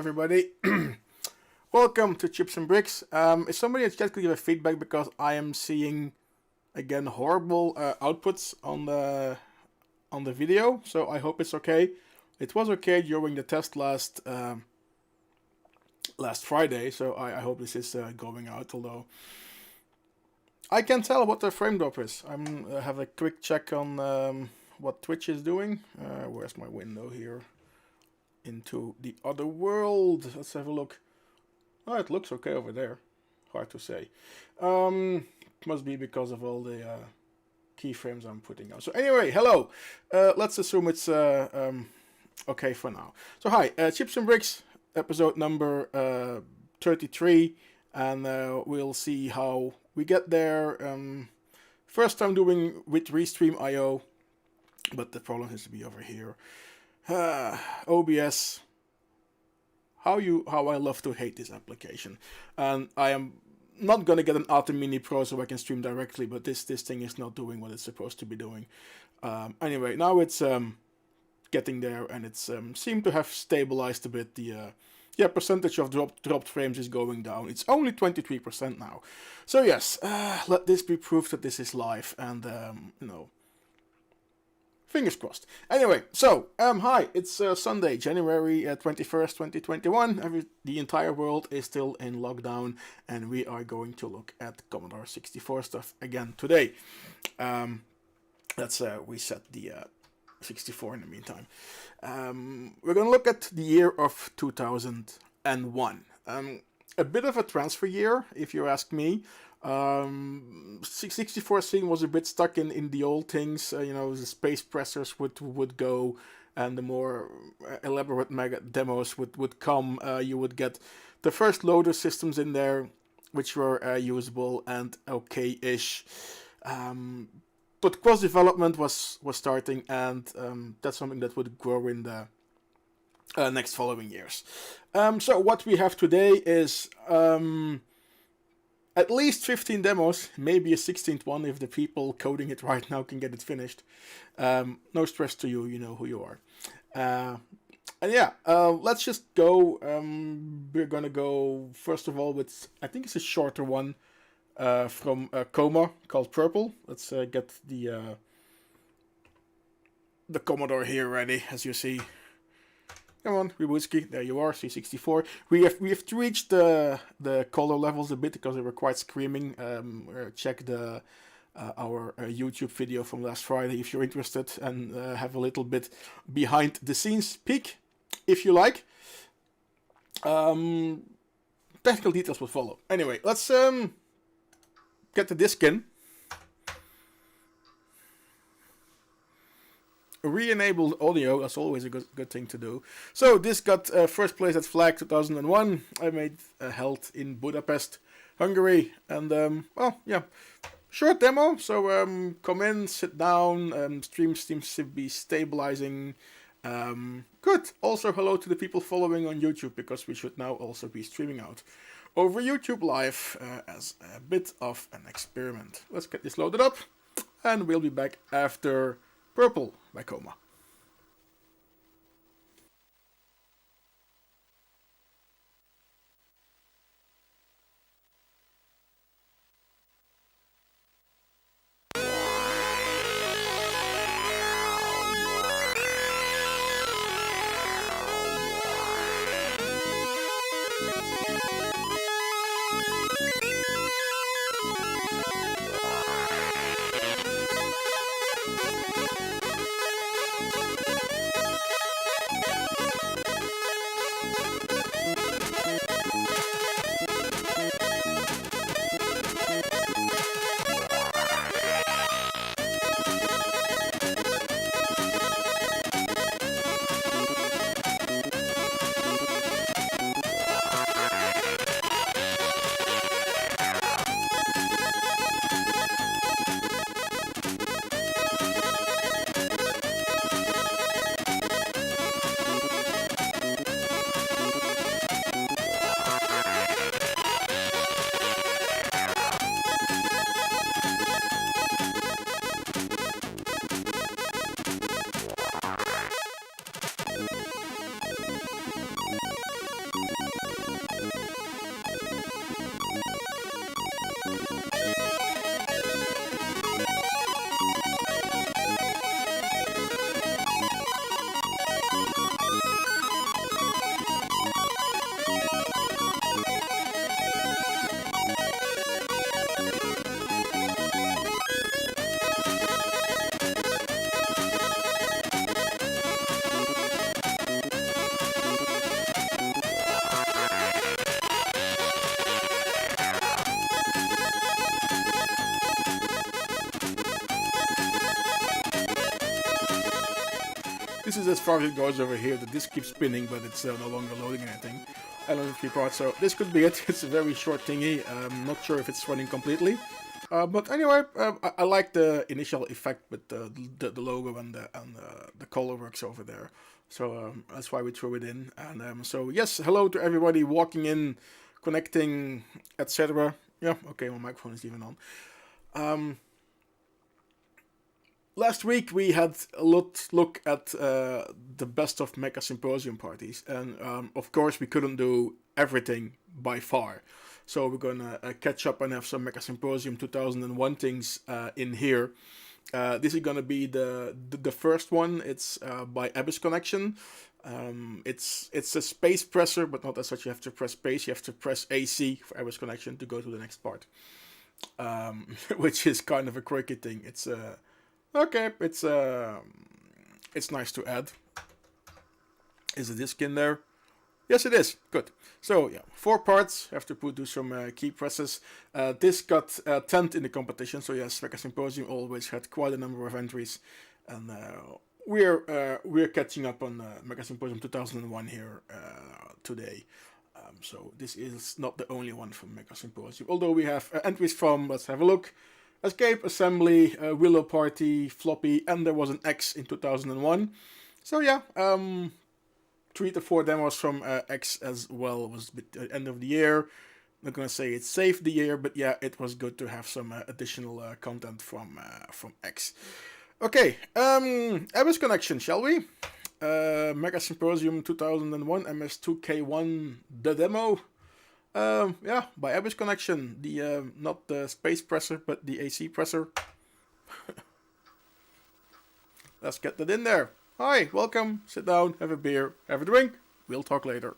everybody. Welcome to Chips and Bricks. If somebody in chat could give a feedback because I am seeing again horrible outputs on the video, so I hope it's okay. It was okay during the test last Friday, so I hope this is going out. Although I can tell what the frame drop is. I'm have a quick check on what Twitch is doing. Where's my window here? Into the other world. Let's have a look. Oh, it looks okay over there. Hard to say. Must be because of all the keyframes I'm putting on. So anyway, hello. Let's assume it's okay for now. So hi, Chips and Bricks, episode number 33, and we'll see how we get there. First time doing with Restream.io, but the problem has to be over here. OBS. How I love to hate this application, and I am not gonna get an Atom Mini Pro so I can stream directly, but this thing is not doing what it's supposed to be doing. Anyway, now it's getting there, and it's seemed to have stabilized a bit. The percentage of dropped frames is going down. It's only 23% now. So yes, let this be proof that this is live, and fingers crossed. Anyway, so, hi, it's Sunday, January 21st, 2021. The entire world is still in lockdown, and we are going to look at Commodore 64 stuff again today. Let's reset the 64 in the meantime. We're going to look at the year of 2001. A bit of a transfer year, if you ask me. 64 scene was a bit stuck in the old things. The space pressers would go, and the more elaborate mega demos would come. You would get the first loader systems in there, which were usable and okay-ish. But cross development was starting, and that's something that would grow in the next following years. So what we have today is at least 15 demos, maybe a 16th one if the people coding it right now can get it finished. No stress to you, you know who you are. And yeah, let's just go. We're gonna go first of all with, I think it's a shorter one from Coma called Purple. Let's get the Commodore here ready, as you see. Come on, Ributski, there you are, C64. We have reached the color levels a bit because they were quite screaming. Check our YouTube video from last Friday if you're interested, and have a little bit behind the scenes peek, if you like. Technical details will follow. Anyway, let's get the disc in. Re-enabled audio, that's always a good thing to do. So this got first place at Flag 2001. I made held in Budapest, Hungary, and well, yeah, short demo. So come in, sit down. Stream seems to be stabilizing. Good. Also, hello to the people following on YouTube, because we should now also be streaming out over YouTube Live as a bit of an experiment. Let's get this loaded up, and we'll be back after Purple by Coma. is as far as it goes over here. The disk keeps spinning, but it's no longer loading anything. I don't have 3 parts, so this could be it. It's a very short thingy. I'm not sure if it's running completely. But anyway, I like the initial effect with the logo and the color works over there. So that's why we threw it in. And so yes, hello to everybody walking in, connecting, etc. Yeah, okay, my microphone is even on. Last week we had a look at the best of Mecha Symposium parties, and of course we couldn't do everything by far. So we're gonna catch up and have some Mecha Symposium 2001 things in here. This is gonna be the first one. It's by Abyss Connection. It's a space presser, but not as such. You have to press space. You have to press AC for Abyss Connection to go to the next part, which is kind of a quirky thing. It's okay. It's nice to add. Is the disc in there? Yes, it is. Good. So yeah, 4 parts. Have to do some key presses. This got 10th in the competition. So yes, Mecha Symposium always had quite a number of entries, and we're catching up on Mecha Symposium 2001 here today. So this is not the only one from Mecha Symposium. Although we have entries from, let's have a look, Escape, Assembly, Willow Party, Floppy, and there was an X in 2001. So yeah, 3 to 4 demos from X as well. It was at the end of the year. I'm not gonna say it saved the year, but yeah, it was good to have some additional content from X. Okay, Abyss Connection, shall we? Mecha Symposium 2001, MS2K1, the demo. Yeah, by Abyss Connection. The not the space presser, but the AC presser. Let's get that in there. Hi, welcome. Sit down, have a beer, have a drink. We'll talk later.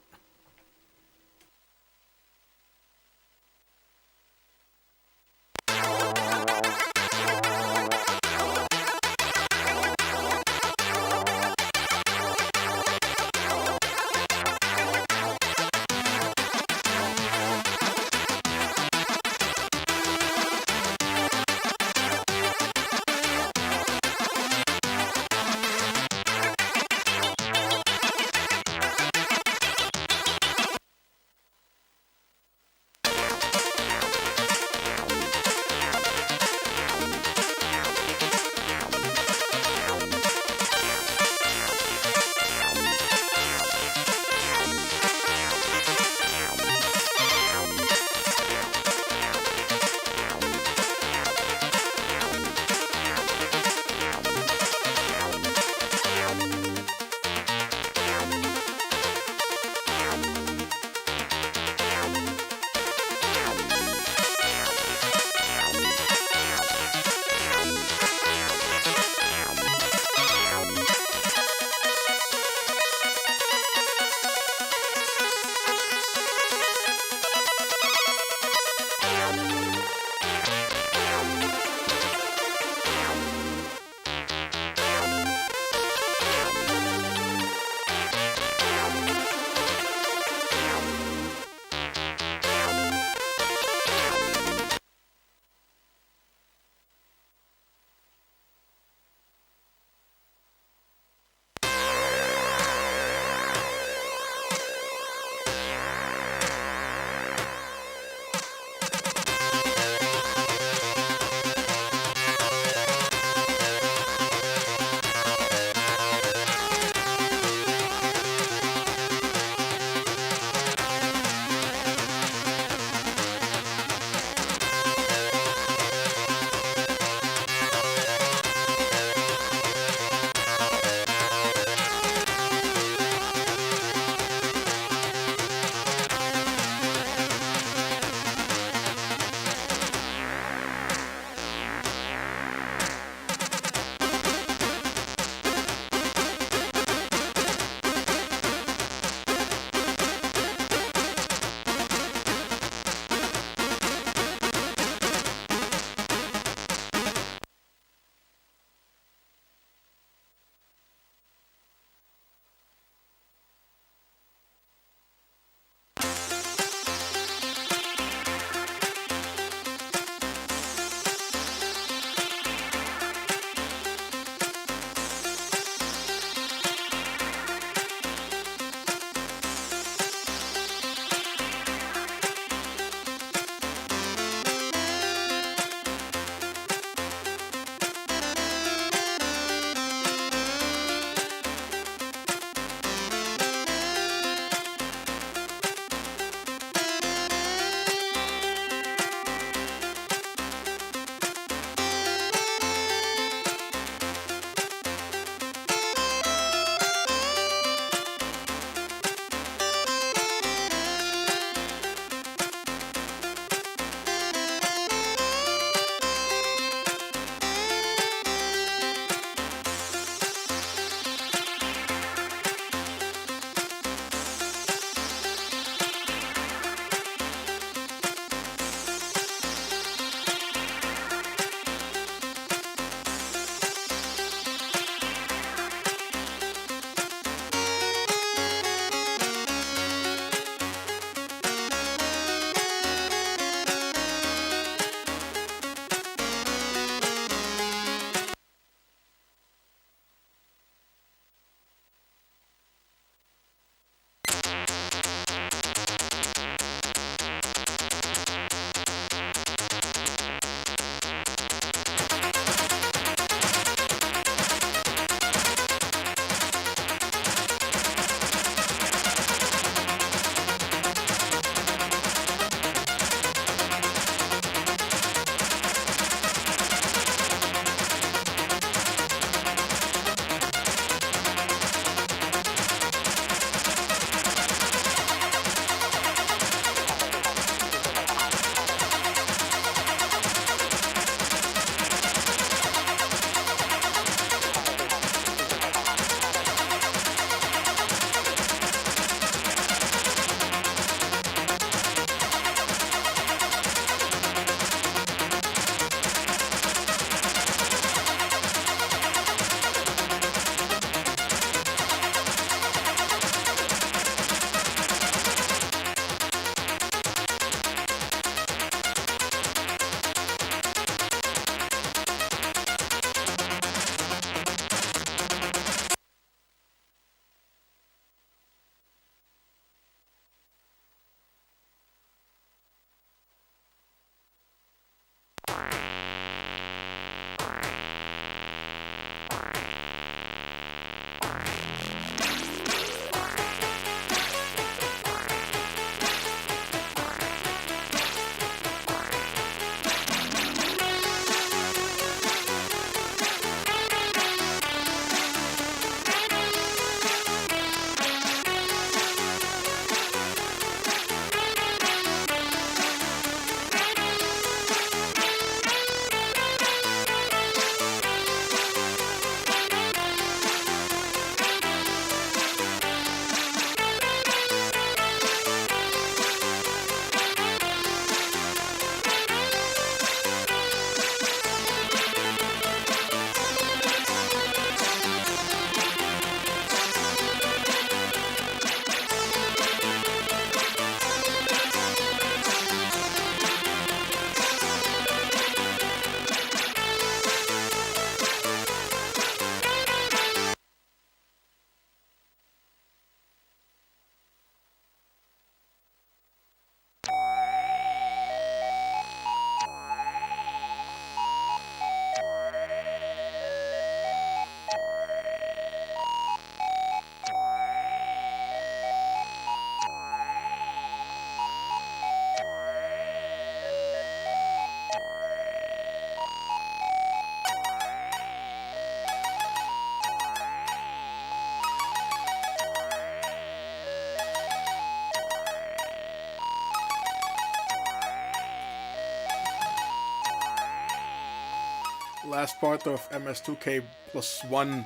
last part of MS2K plus 1.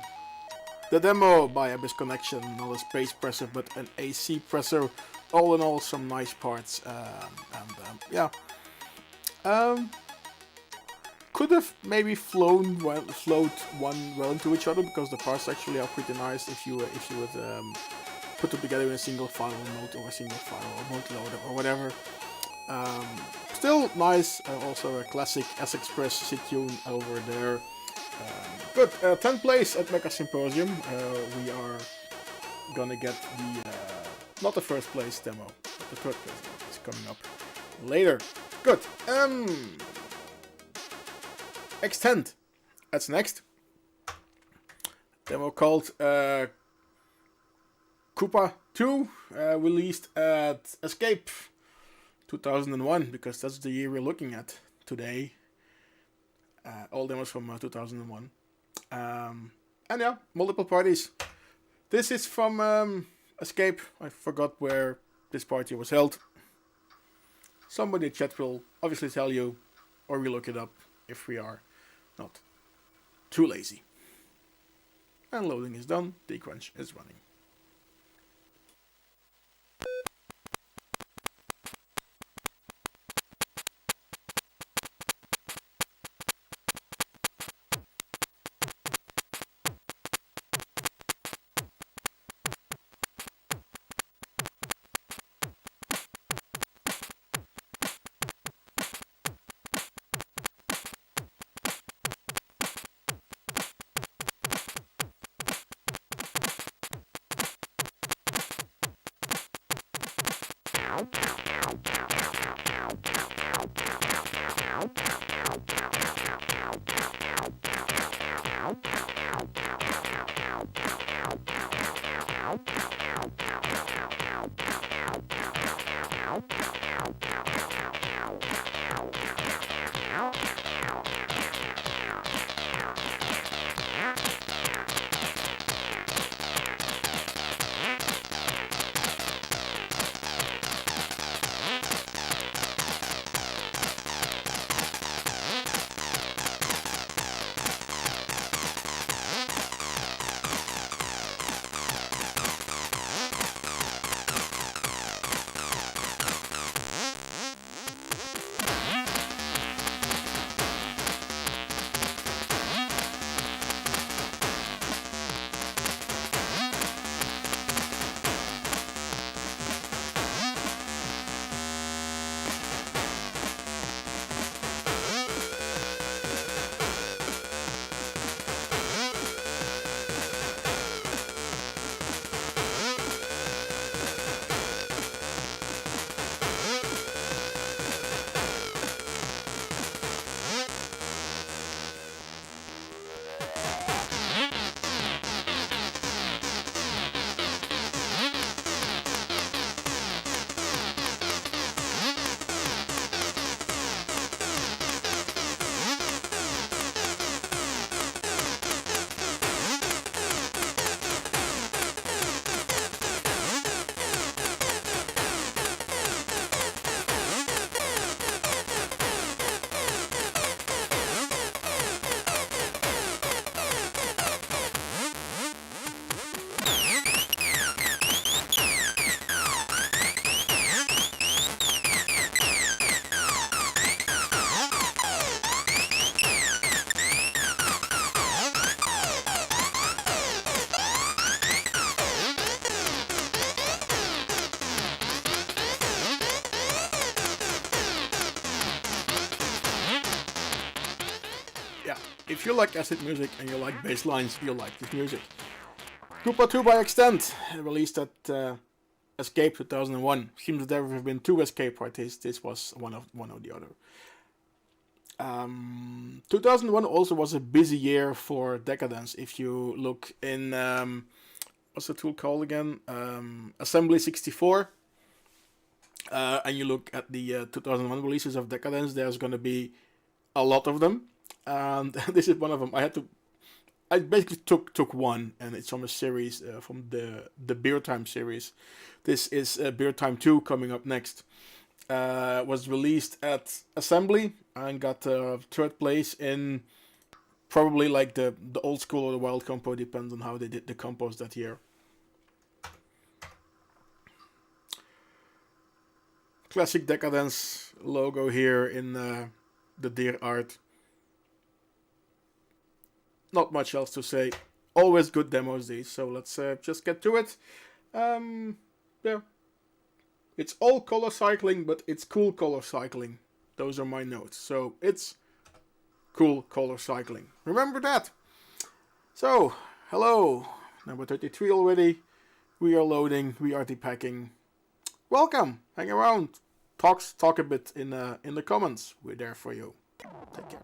The demo by Abyss Connection, not a space presser but an AC presser. All in all, some nice parts. Yeah. Could have maybe flowed one well into each other, because the parts actually are pretty nice if you would put them together in a single file mode or a single file or multi-loader or whatever. Still nice. Also a classic S-Express sit-tune over there. Good. 10th place at Mecha Symposium. We are gonna get the not the first place demo, but the third place demo is coming up later. Good. Extend. That's next. Demo called Koopa 2, released at Escape 2001, because that's the year we're looking at today. All demos from 2001. And yeah, multiple parties. This is from Escape. I forgot where this party was held. Somebody in chat will obviously tell you, or we look it up if we are not too lazy. And loading is done. Decrunch is running. If you like acid music and you like bass lines, you'll like this music. Koopa 2 by Extent, released at Escape 2001. Seems there have been two Escape parties. This was one of the other. 2001 also was a busy year for Decadence. If you look in what's the tool called again? Assembly 64. And you look at the 2001 releases of Decadence, there's going to be a lot of them. And this is one of them. I basically took one, and it's from a series from the Beer Time series. This is Beer Time 2 coming up next. Was released at Assembly and got third place in Probably like the old school or the wild compo, depends on how they did the compos that year. Classic Decadence logo here in the deer art. Not much else to say. Always good demos these, so let's just get to it. Yeah. It's all color cycling, but it's cool color cycling. Those are my notes. So it's cool color cycling. Remember that. So, hello. Number 33 already. We are loading. We are depacking. Welcome. Hang around. Talk a bit in the comments. We're there for you. Take care.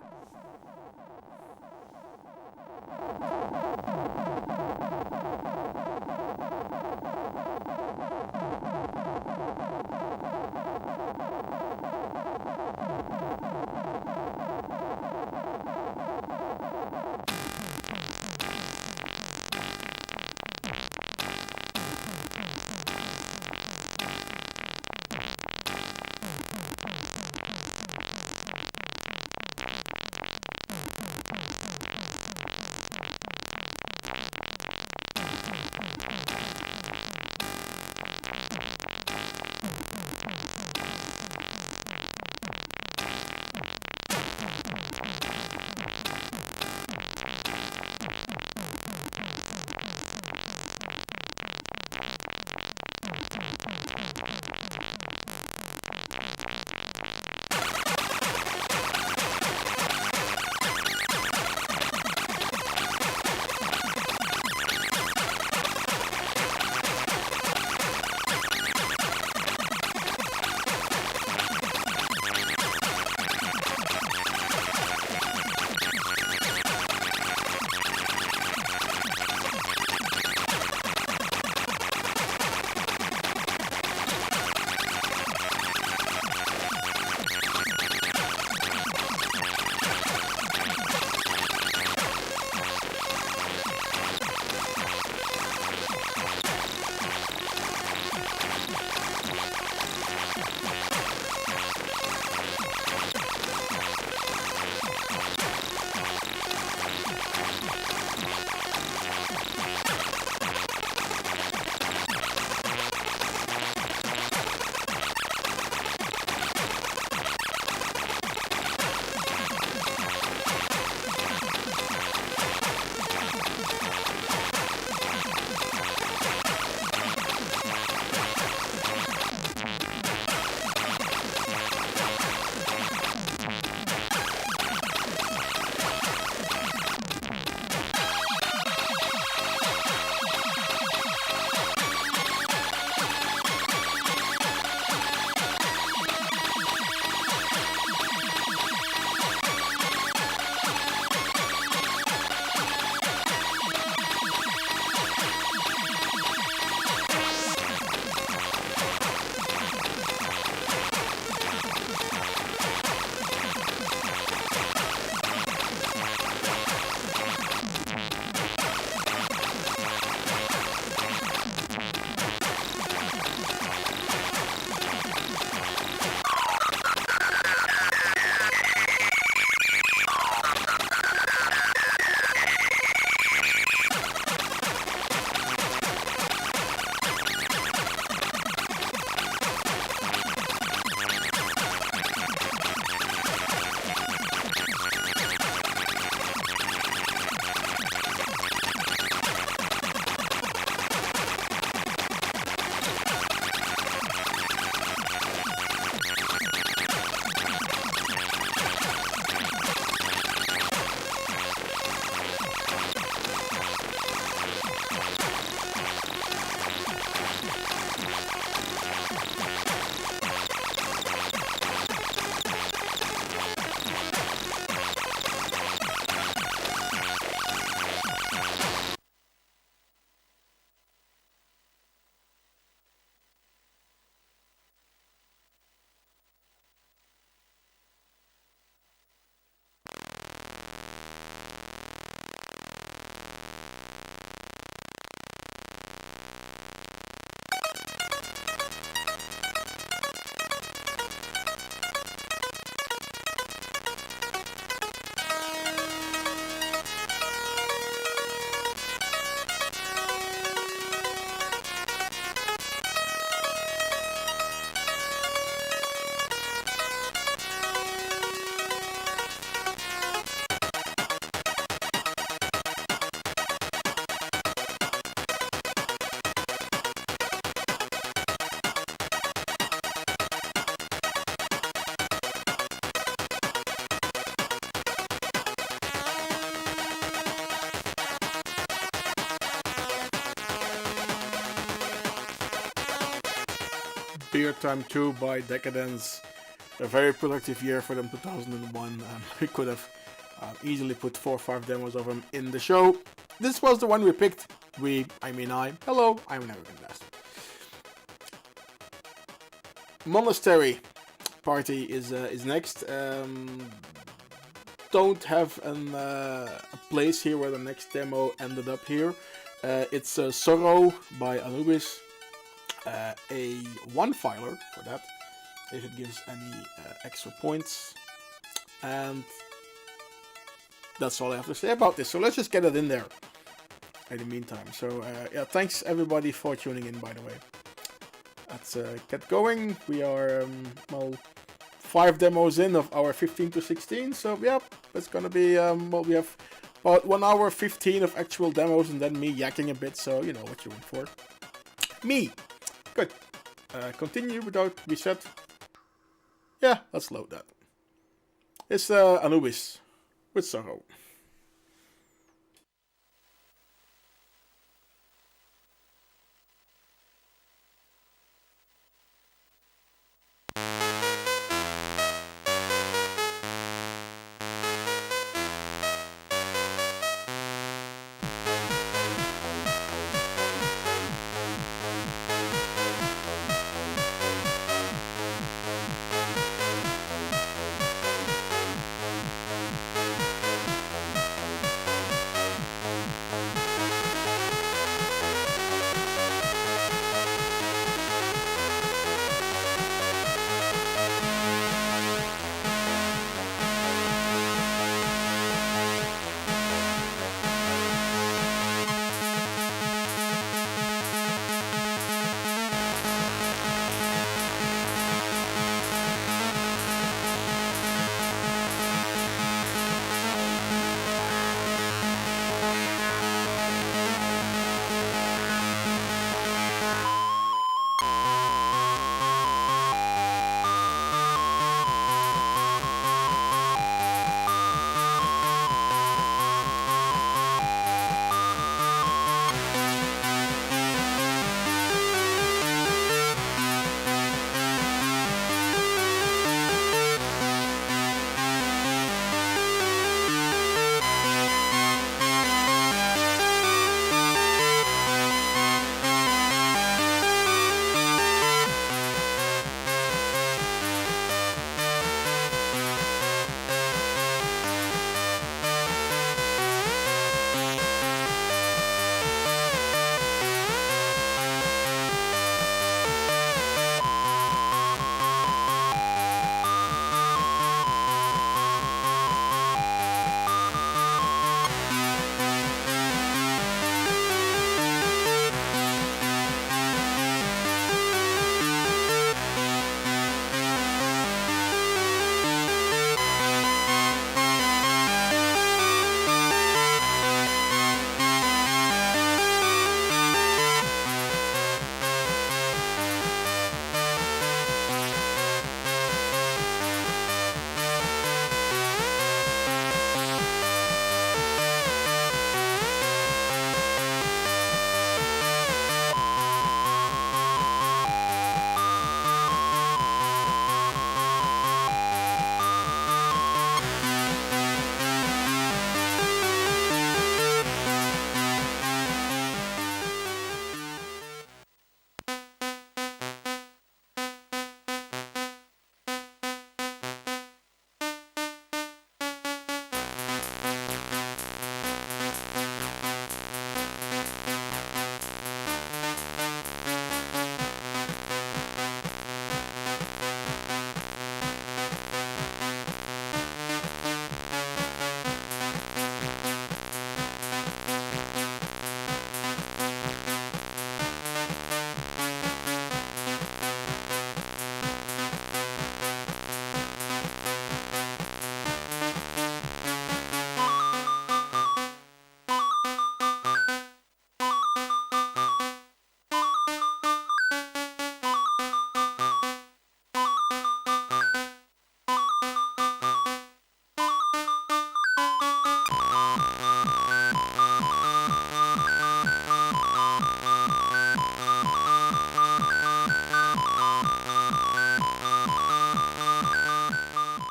Beer Time 2 by Decadence. A very productive year for them, 2001. We could have easily put 4 or 5 demos of them in the show. This was the one we picked. I mean I. Hello, I'm never gonna last. Monastery Party is next. Don't have a place here where the next demo ended up here. It's Sorrow by Anubis. A one-filer for that, if it gives any extra points. And that's all I have to say about this. So let's just get it in there in the meantime. So yeah, thanks everybody for tuning in, by the way. Let's get going. We are, 5 demos in of our 15 to 16. So yeah, it's gonna be, we have about 1 hour 15 of actual demos and then me yakking a bit. So you know what you're in for. Me. Good. Continue without reset. Yeah, let's load that. It's Anubis with Sorrow.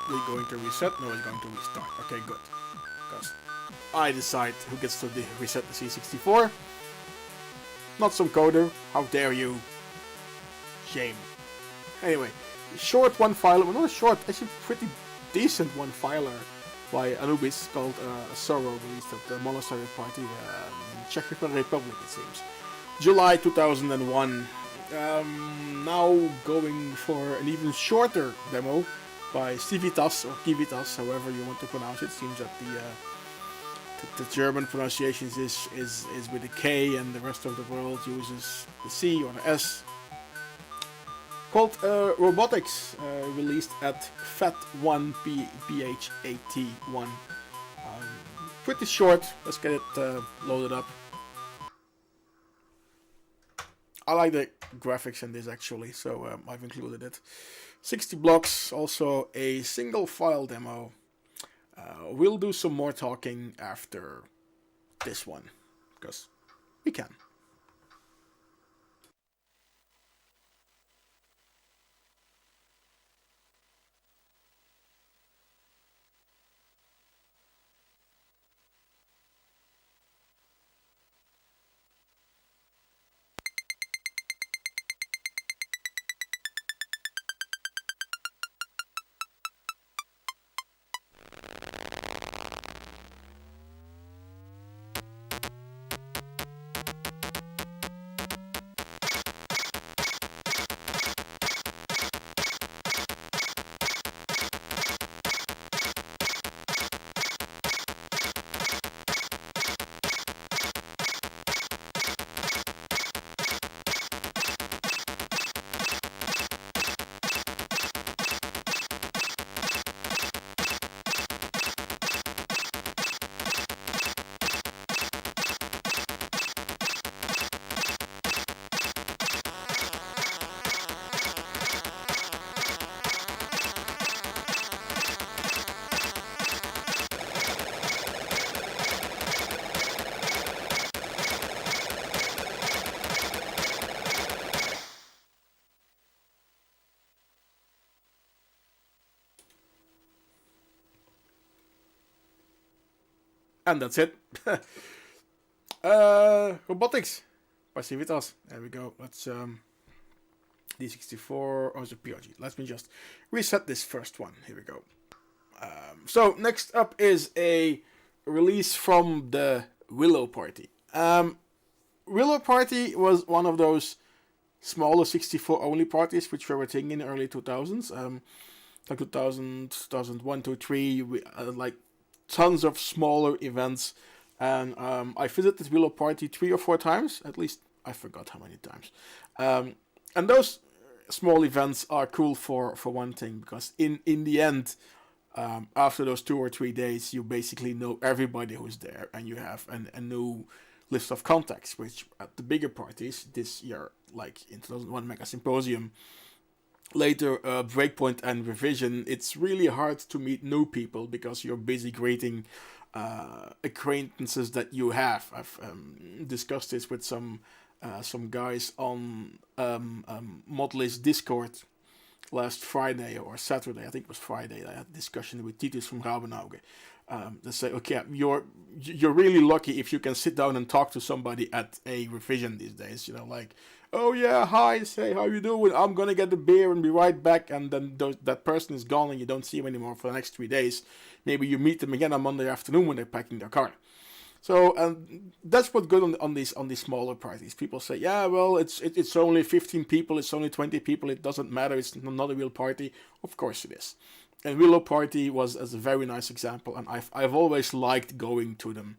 we going to reset? No, it's going to restart. Okay, good. Because I decide who gets to reset the C64. Not some coder. How dare you? Shame. Anyway, short one-filer. Well, not short, actually pretty decent one-filer by Anubis called Sorrow, released at the Monastery Party in Czech Republic, it seems. July 2001. Now going for an even shorter demo by Civitas, or Kivitas, however you want to pronounce it. Seems that the German pronunciation is with a K, and the rest of the world uses the C or the S. Called Robotics, released at FAT1 PHAT1. Pretty short. Let's get it loaded up. I like the graphics in this actually, so I've included it. 60 blocks, also a single file demo. We'll do some more talking after this one, because we can. And that's it. Robotics by Civitas. There we go. Let's D64 or the PRG. Let me just reset this first one. Here we go. So next up is a release from the Willow Party. Willow Party was one of those smaller 64 only parties which were a thing in the early 2000s. Like 2000, 2001, 2003, like tons of smaller events, and I visited Willow Party 3 or 4 times, at least I forgot how many times. And those small events are cool for one thing, because in the end, after those 2 or 3 days, you basically know everybody who's there, and you have a new list of contacts, which at the bigger parties this year, like in 2001 Mega Symposium, later Breakpoint and Revision, it's really hard to meet new people because you're busy greeting acquaintances that you have. I've discussed this with some guys on Modlist Discord last Friday or Saturday. I think it was Friday. I had a discussion with Titus from Raubenauge. They say, okay, you're really lucky if you can sit down and talk to somebody at a revision these days. You know, like, oh yeah, hi, say how you doing? I'm gonna get the beer and be right back. And then that person is gone and you don't see him anymore for the next 3 days. Maybe you meet them again on Monday afternoon when they're packing their car. So that's what's good on these smaller parties. People say, yeah, well, it's only 15 people, it's only 20 people, it doesn't matter, it's not a real party. Of course it is. And Willow Party was as a very nice example, and I've always liked going to them,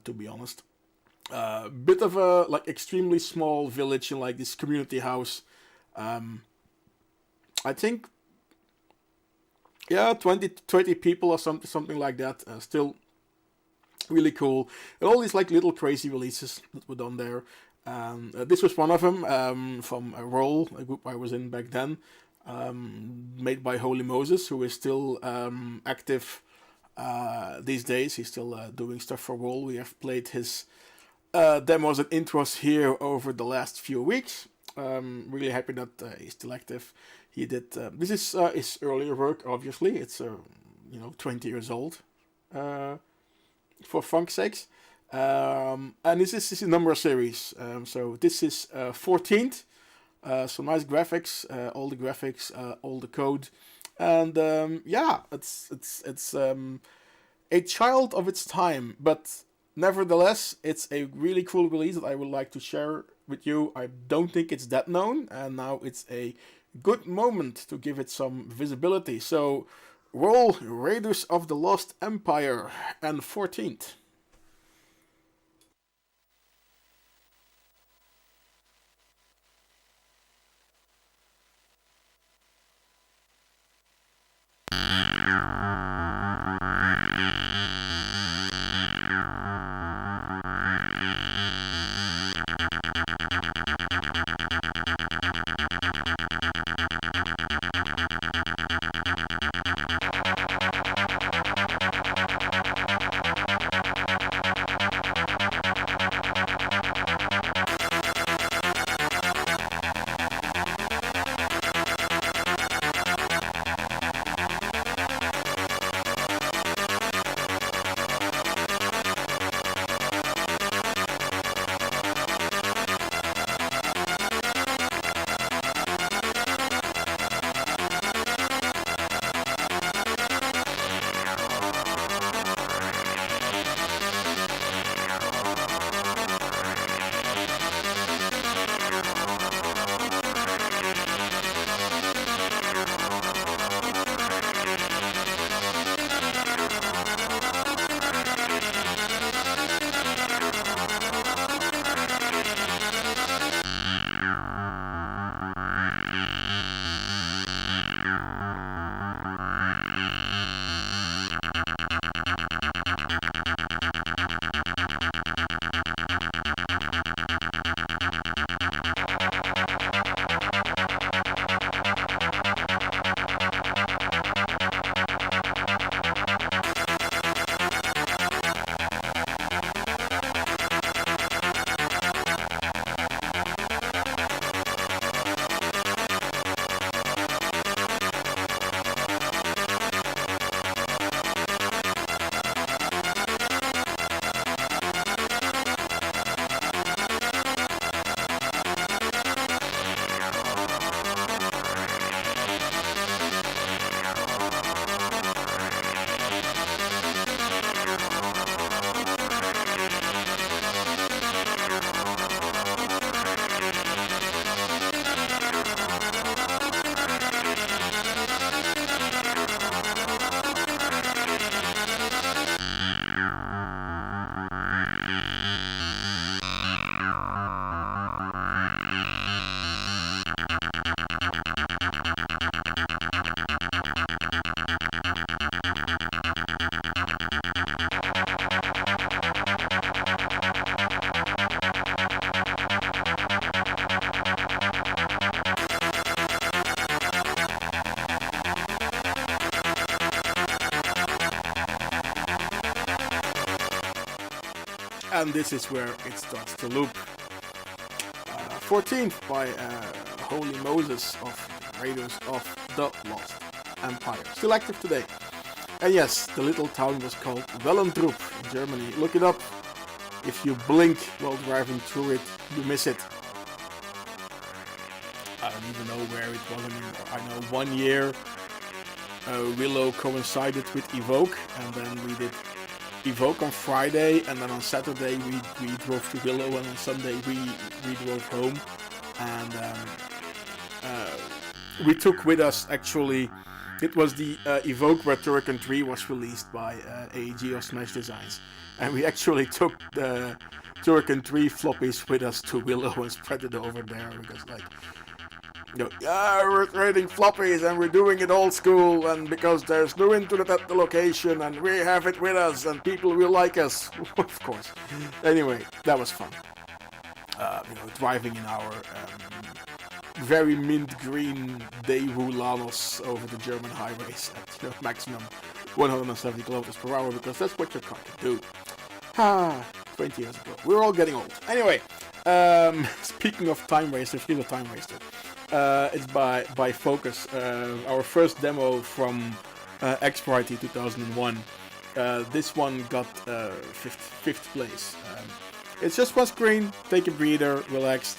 to be honest. Bit of a like extremely small village in like this community house. I think, yeah, 20 people or something like that. Still really cool. And all these like little crazy releases that were done there. This was one of them, from a Roll, a group I was in back then. Made by Holy Moses, who is still active these days. He's still doing stuff for Roll. We have played his demos and intros here over the last few weeks. Really happy that he's still active. He did. This is his earlier work. Obviously, it's 20 years old. For funk's sakes, and this is a number series. So this is 14th. Some nice graphics, all the graphics, all the code, and yeah, it's a child of its time, but nevertheless, it's a really cool release that I would like to share with you. I don't think it's that known, and now it's a good moment to give it some visibility. So, roll Raiders of the Lost Empire and 14th. And this is where it starts to loop. 14th by Holy Moses of Raiders of the Lost Empire. Still active today. And yes, the little town was called Wellendrup in Germany. Look it up. If you blink while driving through it, you miss it. I don't even know where it was anymore. I know 1 year Willow coincided with Evoke, and then we did Evoke on Friday, and then on Saturday we drove to Willow, and on Sunday we drove home. And we took with us, actually, it was the Evoke where Turrican 3 was released by AEG of Smash Designs. And we actually took the Turrican 3 floppies with us to Willow and spread it over there, because we're trading floppies and we're doing it old school, and because there's no internet at the location and we have it with us and people will like us. Of course. Anyway, that was fun. Driving in our very mint green Daewoo Lanos over the German highways at maximum 170 kilometers per hour, because that's what your car can do. 20 years ago. We're all getting old. Anyway, speaking of time wasters, here's a time waster. It's by Focus, our first demo from X Party 2001. This one got fifth place. It's just one screen. Take a breather, relax.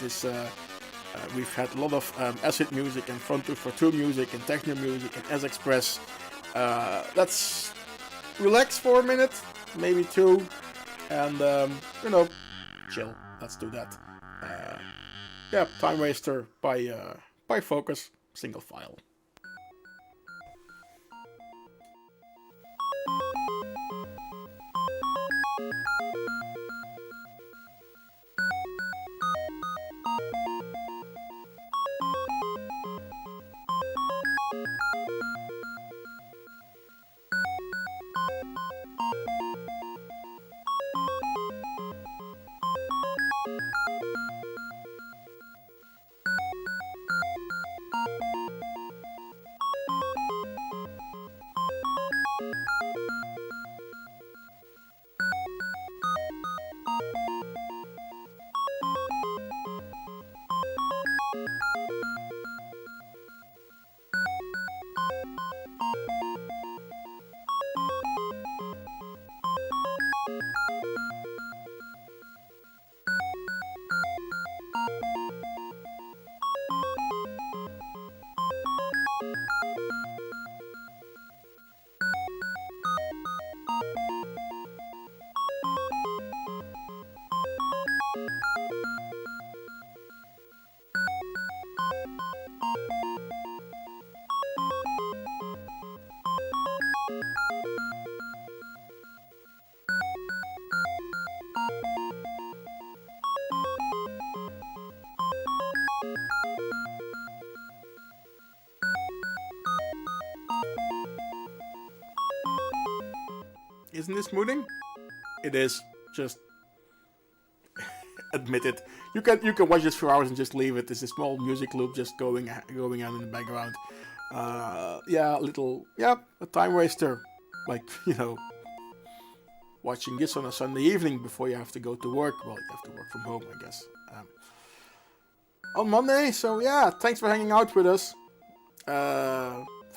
We've had a lot of acid music and front 242 music and techno music and S Express. Let's relax for a minute, maybe two, and chill. Let's do that. Time Waster by Focus, single file. Isn't this smoothing? It is. Just admit it. You can watch this for hours and just leave it. There's a small music loop just going on in the background. A time waster. Like, watching this on a Sunday evening before you have to go to work. Well, you have to work from home, I guess. On Monday, so yeah, thanks for hanging out with us.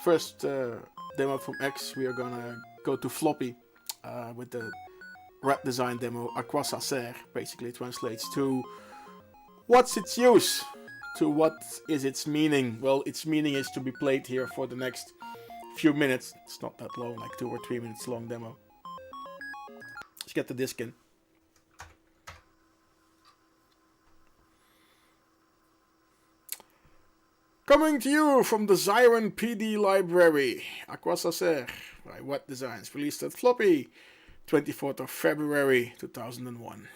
First demo from X, we are gonna go to Floppy. With the rap design demo, à quoi ça sert, basically translates to what's its use, to what is its meaning. Well, its meaning is to be played here for the next few minutes. It's not that long, like 2 or 3 minutes long demo. Let's get the disc in. Coming to you from the Zyron PD library, À quoi ça sert by What Designs, released at Floppy, 24th of February 2001.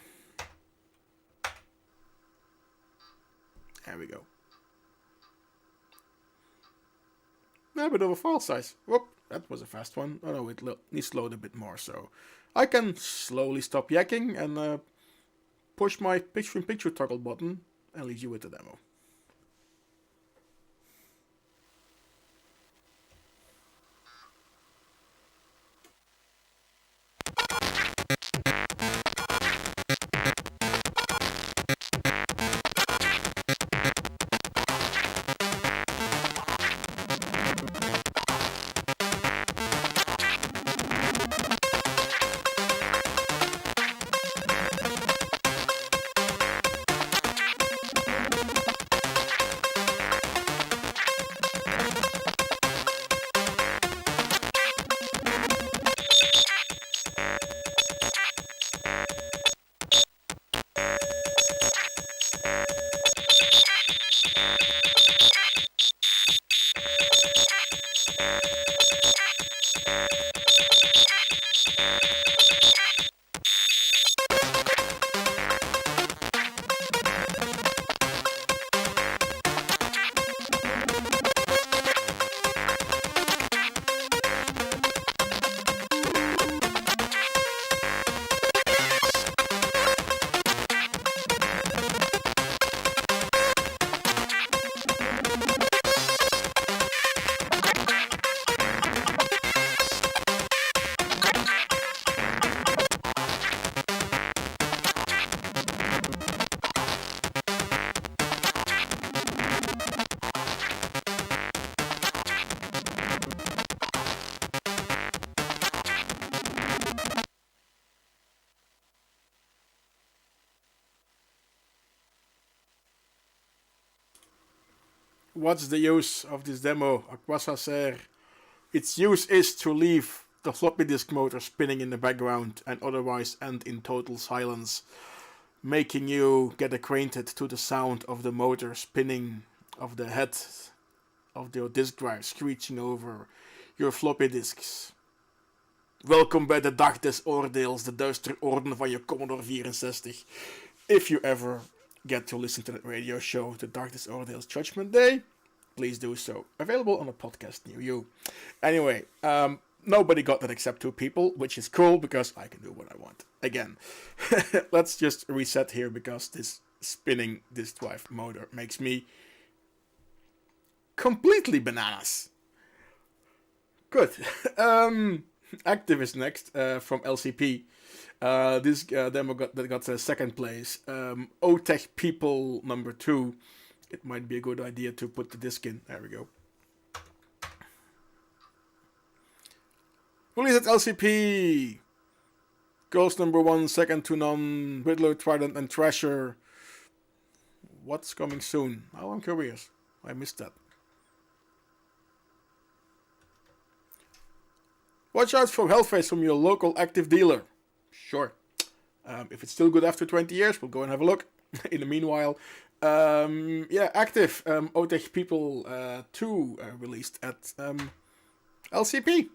There we go. A bit of a file size. Whoop, that was a fast one. Oh no, it needs to load a bit more, so I can slowly stop yakking and push my picture-in-picture toggle button and leave you with the demo. what's the use of this demo? Aquasacer. Its use is to leave the floppy disk motor spinning in the background and otherwise end in total silence, making you get acquainted to the sound of the motor spinning, of the head of your disk drive screeching over your floppy disks. Welkom bij de dag des oordeels, de duistere orden van je Commodore 64. If you ever get to listen to that radio show, The Dark des Oordeels Judgment Day, please do so. Available on a podcast near you. Anyway, nobody got that except 2 people, which is cool because I can do what I want. Again, let's just reset here because this spinning disk drive motor makes me completely bananas. Good. Active is next from LCP. This demo got second place. OTech People number 2. It might be a good idea to put the disc in. There we go. Release at LCP. Ghost number 1, second to none. Riddler, Trident, and Thrasher. What's coming soon? Oh, I'm curious. I missed that. Watch out for Hellface from your local active dealer. Sure. If it's still good after 20 years, we'll go and have a look. In the meanwhile, Active OTech People 2 released at LCP.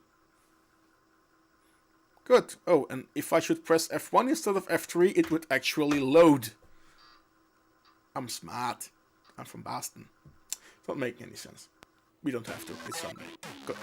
Good. Oh, and if I should press F1 instead of F3, it would actually load. I'm smart. I'm from Boston. It's not making any sense. We don't have to. It's Sunday. Good.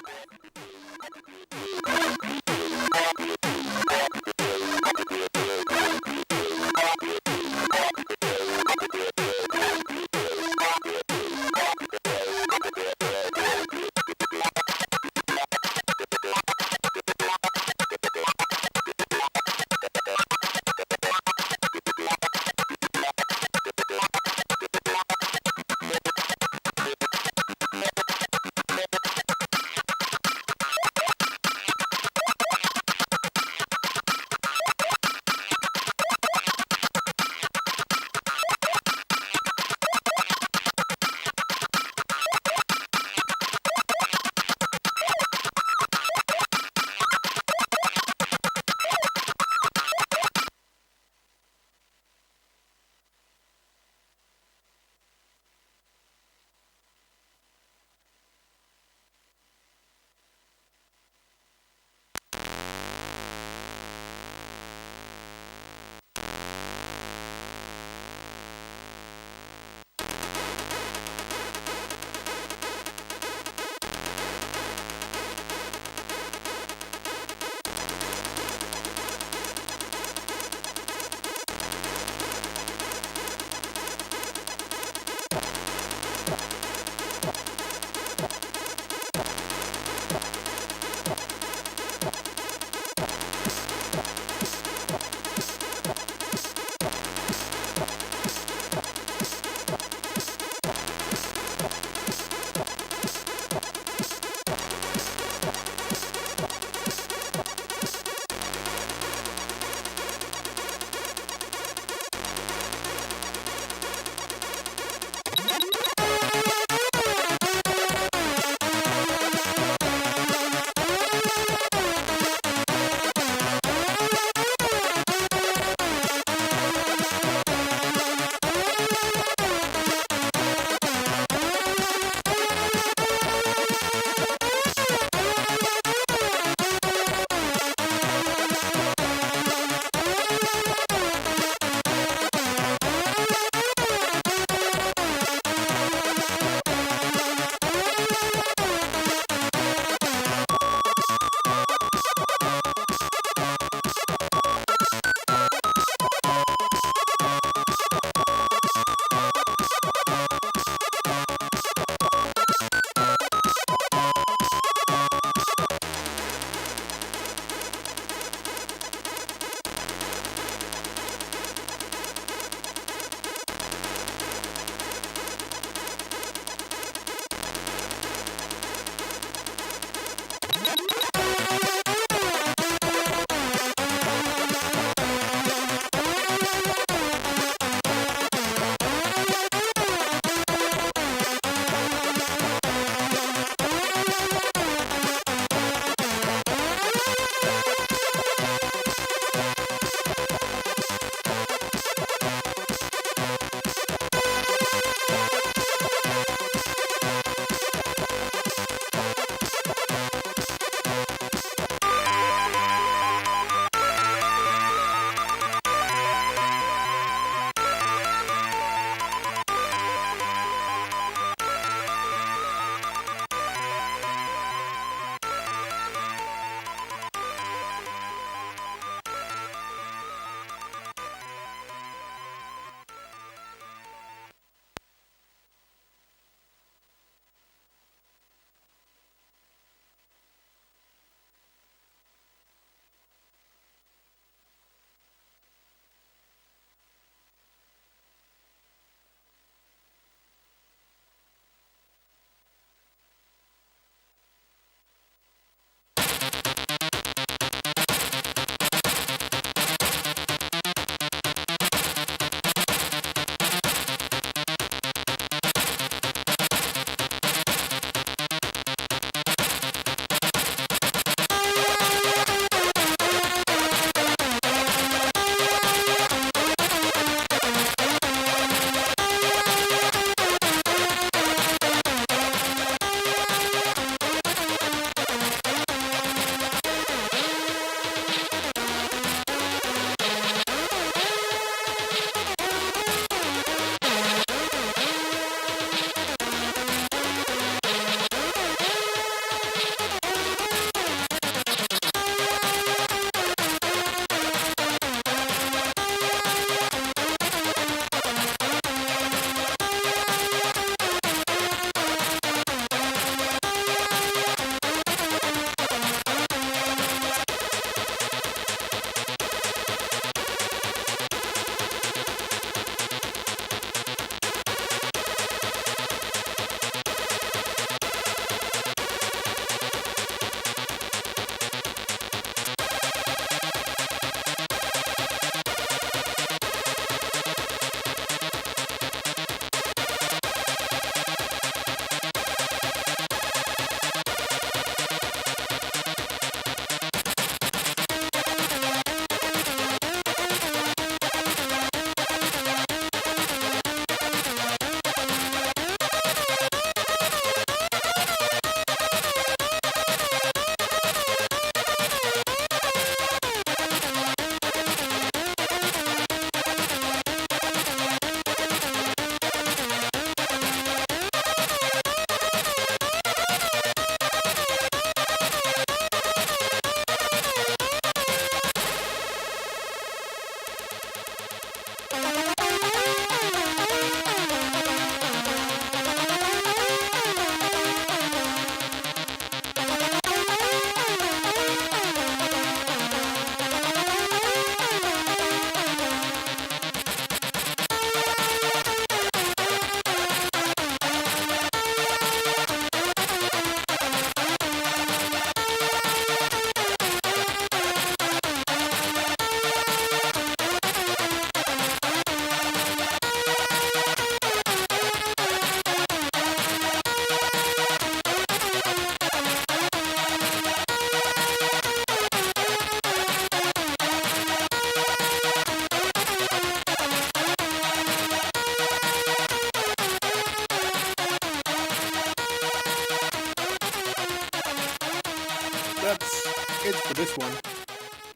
that's it for this one.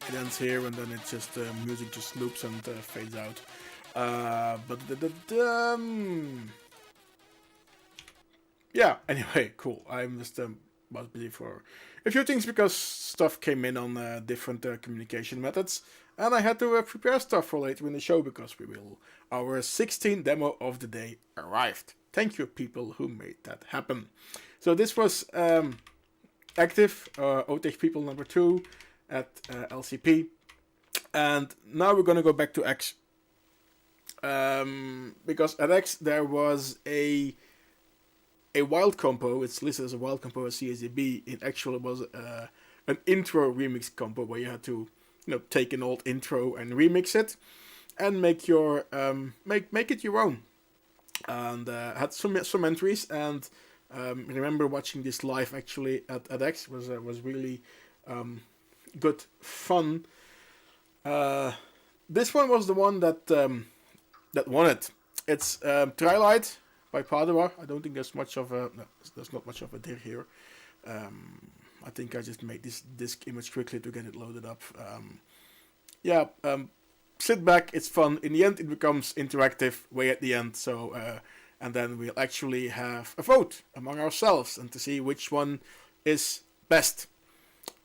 It ends here, and then it just music just loops and fades out. Yeah. Anyway, cool. I'm just was busy for a few things because stuff came in on different communication methods, and I had to prepare stuff for later in the show because our 16th demo of the day arrived. Thank you, people who made that happen. So this was active OTech people number 2 at LCP, and now we're gonna go back to X. Because at X there was a wild compo. It's listed as a wild compo at CSDB. It actually was an intro remix compo where you had to take an old intro and remix it and make your make it your own. And had some entries, and remember watching this live actually at X was really good fun. This one was the one that won it. It's Twilight by Padua. I don't think there's much of a there's not much of a dir here. I think I just made this disk image quickly to get it loaded up. Sit back, it's fun. In the end, it becomes interactive way at the end. So and then we'll actually have a vote among ourselves and to see which one is best.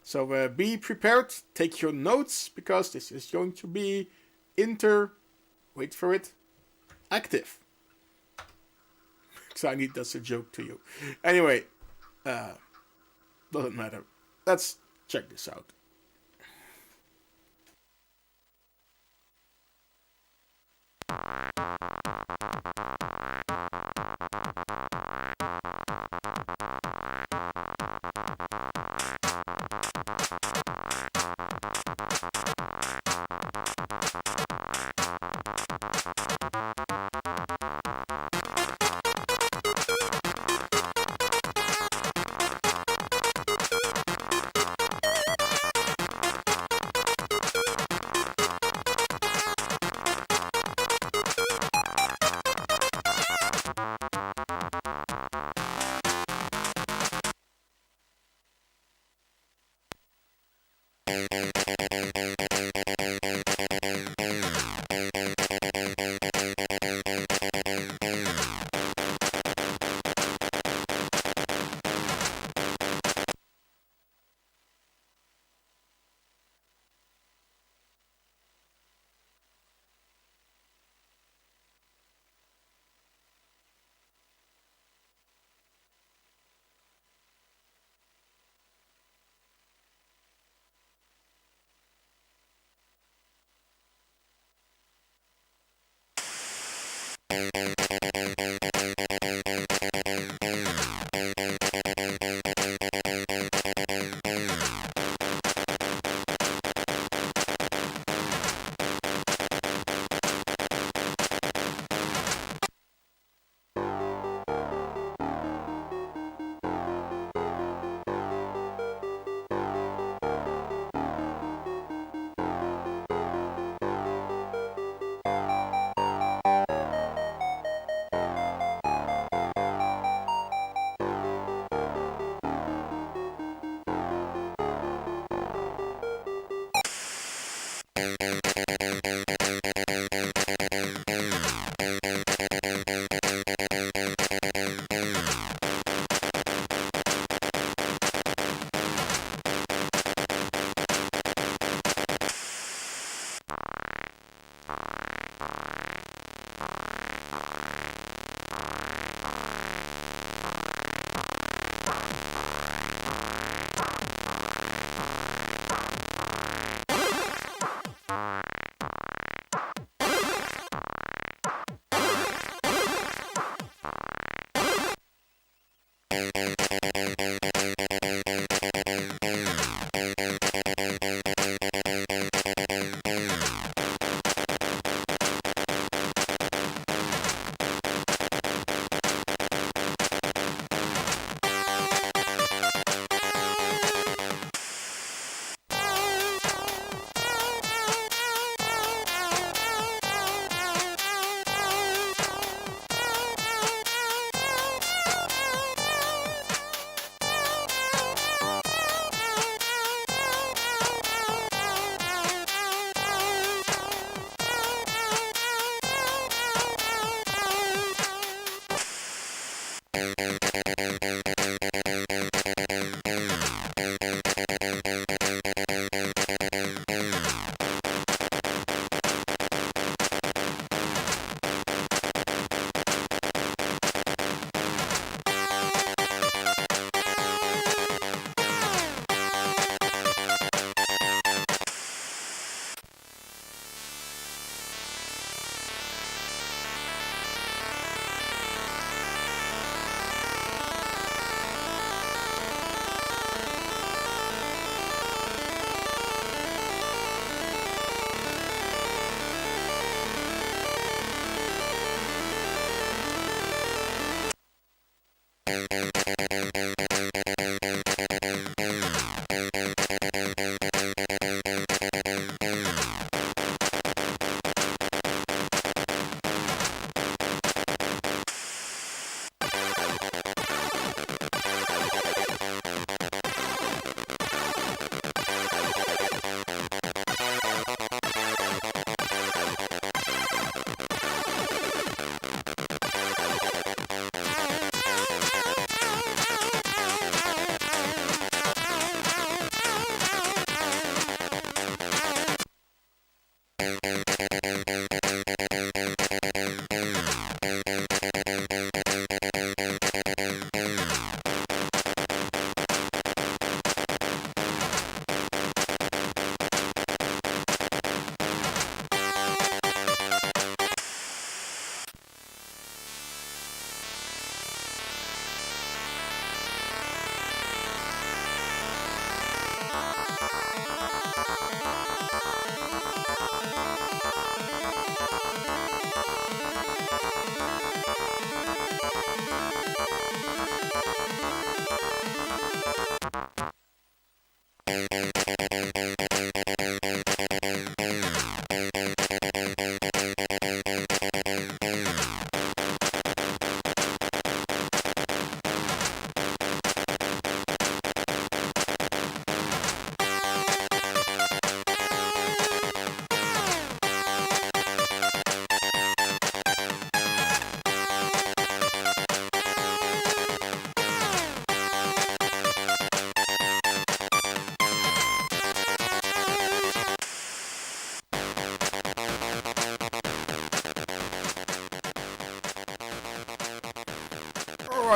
So be prepared, take your notes, because this is going to be wait for it, active. So I need that's a joke to you. Anyway, doesn't matter. Let's check this out.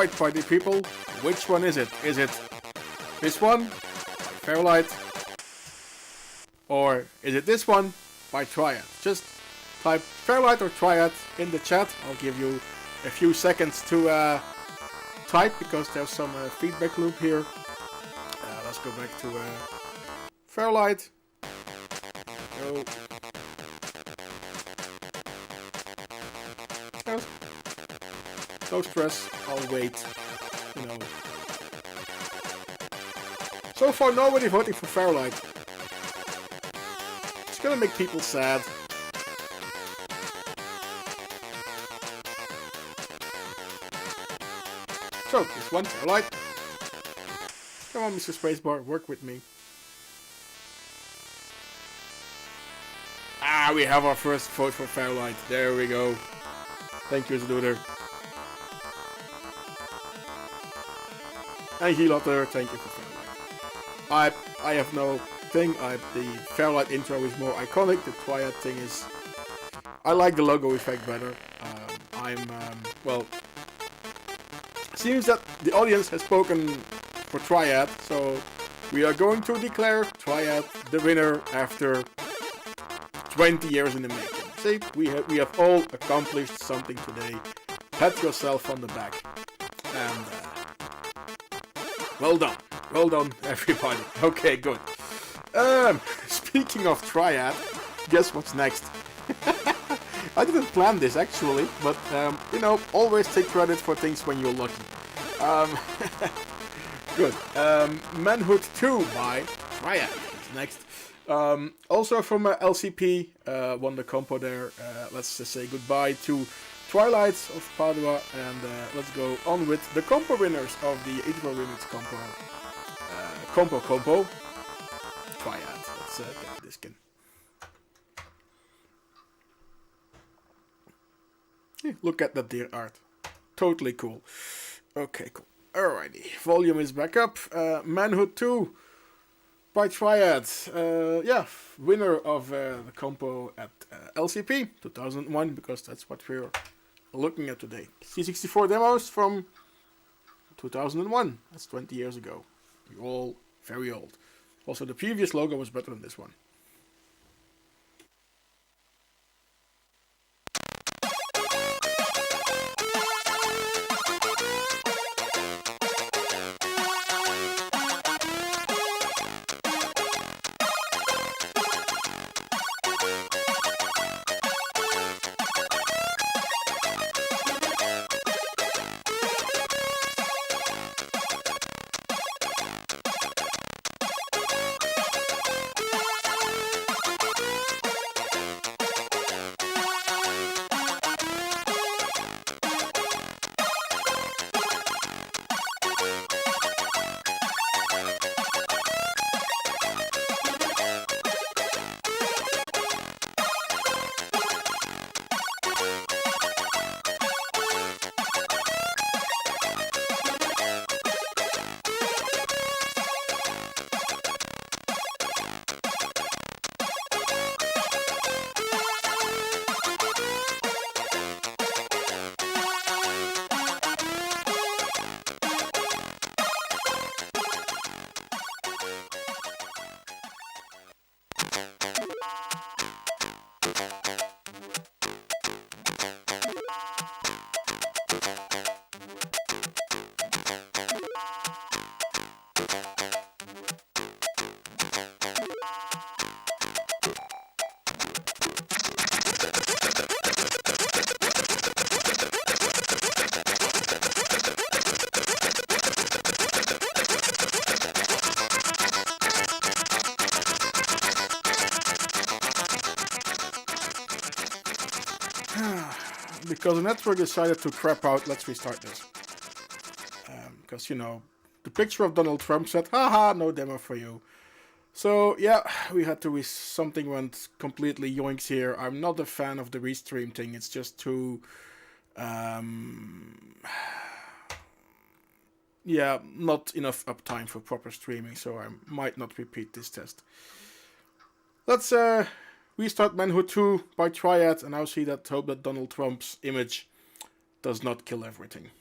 Alright, party people, which one is it? Is it this one by Fairlight? Or is it this one by Triad? Just type Fairlight or Triad in the chat. I'll give you a few seconds to type because there's some feedback loop here. Let's go back to Fairlight. Go. No stress, I'll wait, you know. So far nobody voting for Fairlight. It's gonna make people sad. So, this one, Fairlight. Come on, Mr. Spacebar, work with me. Ah, we have our first vote for Fairlight. There we go. Thank you, Zuder. And Helotter, thank you for Fairlight. I have no thing. The Fairlight intro is more iconic. The Triad thing is... I like the logo effect better. Well... Seems that the audience has spoken for Triad, so we are going to declare Triad the winner after 20 years in the making. See, we have all accomplished something today. Pat yourself on the back. And... well done everybody. Okay, good. Speaking of Triad, guess what's next? I didn't plan this actually, but you know, always take credit for things when you're lucky. Good. Manhood 2 by Triad is next. Also from LCP, won the compo there. Let's just say goodbye to Twilights of Padua, and let's go on with the compo winners of the 84 Remix compo. Triad. Let's get this skin. Yeah, look at that dear art. Totally cool. Okay, cool. Alrighty. Volume is back up. Manhood 2 by Triad. Yeah, winner of the compo at LCP 2001, because that's what we're looking at today. C64 Demos from 2001. That's 20 years ago. You're all very old. Also, the previous logo was better than this one. Because the network decided to crap out, let's restart this. Because, you know, the picture of Donald Trump said, haha, no demo for you. So, yeah, we had to something went completely yoinks here. I'm not a fan of the restream thing. It's just too... yeah, not enough uptime for proper streaming, so I might not repeat this test. Let's restart Manhood 2 by Triad, and I'll see that, hope that Donald Trump's image does not kill everything.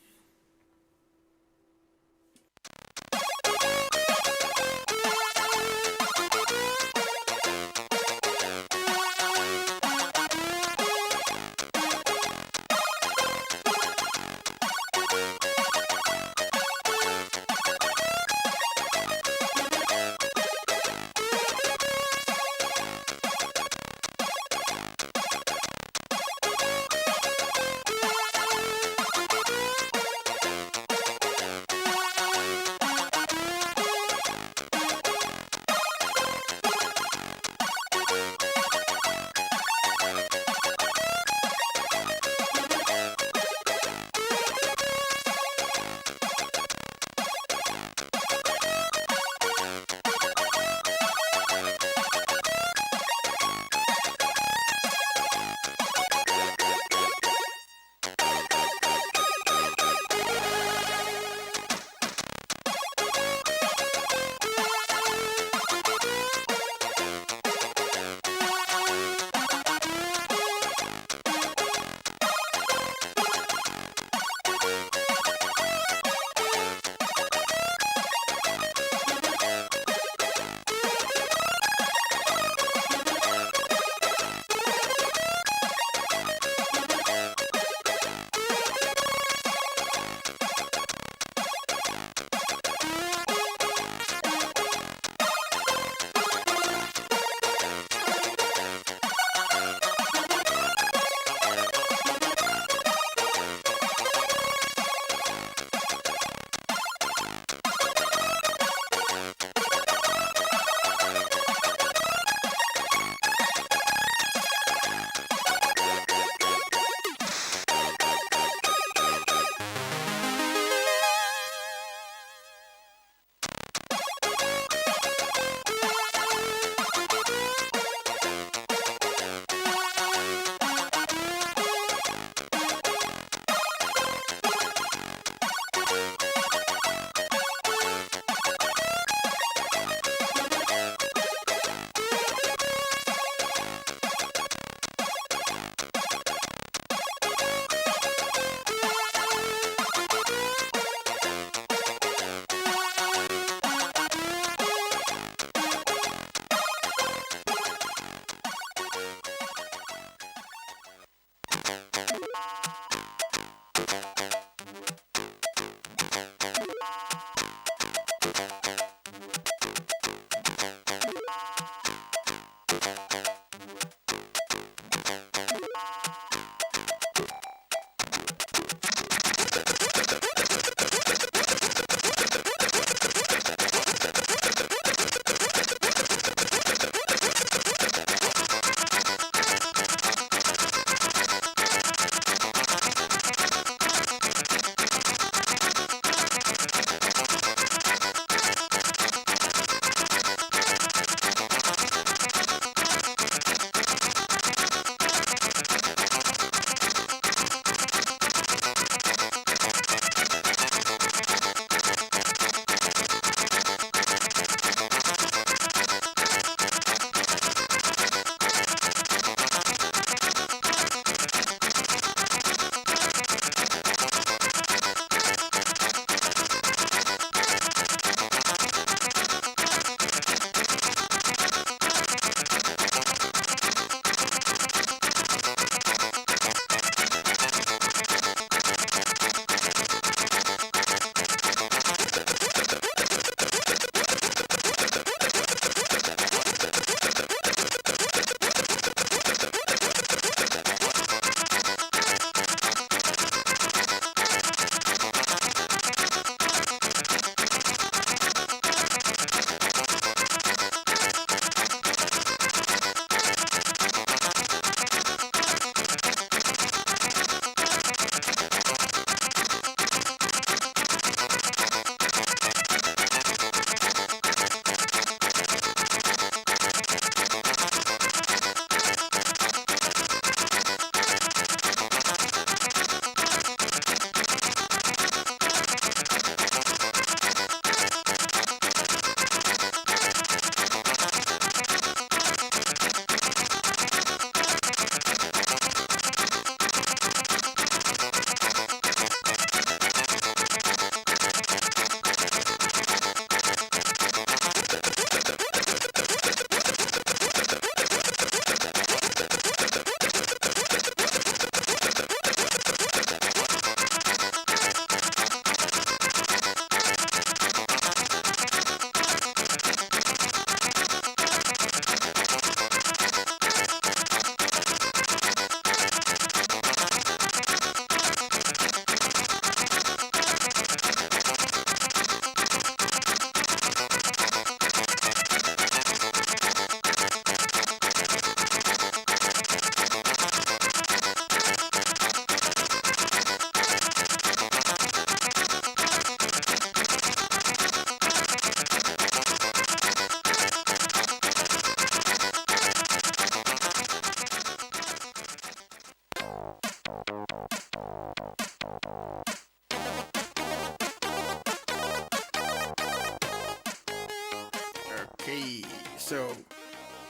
so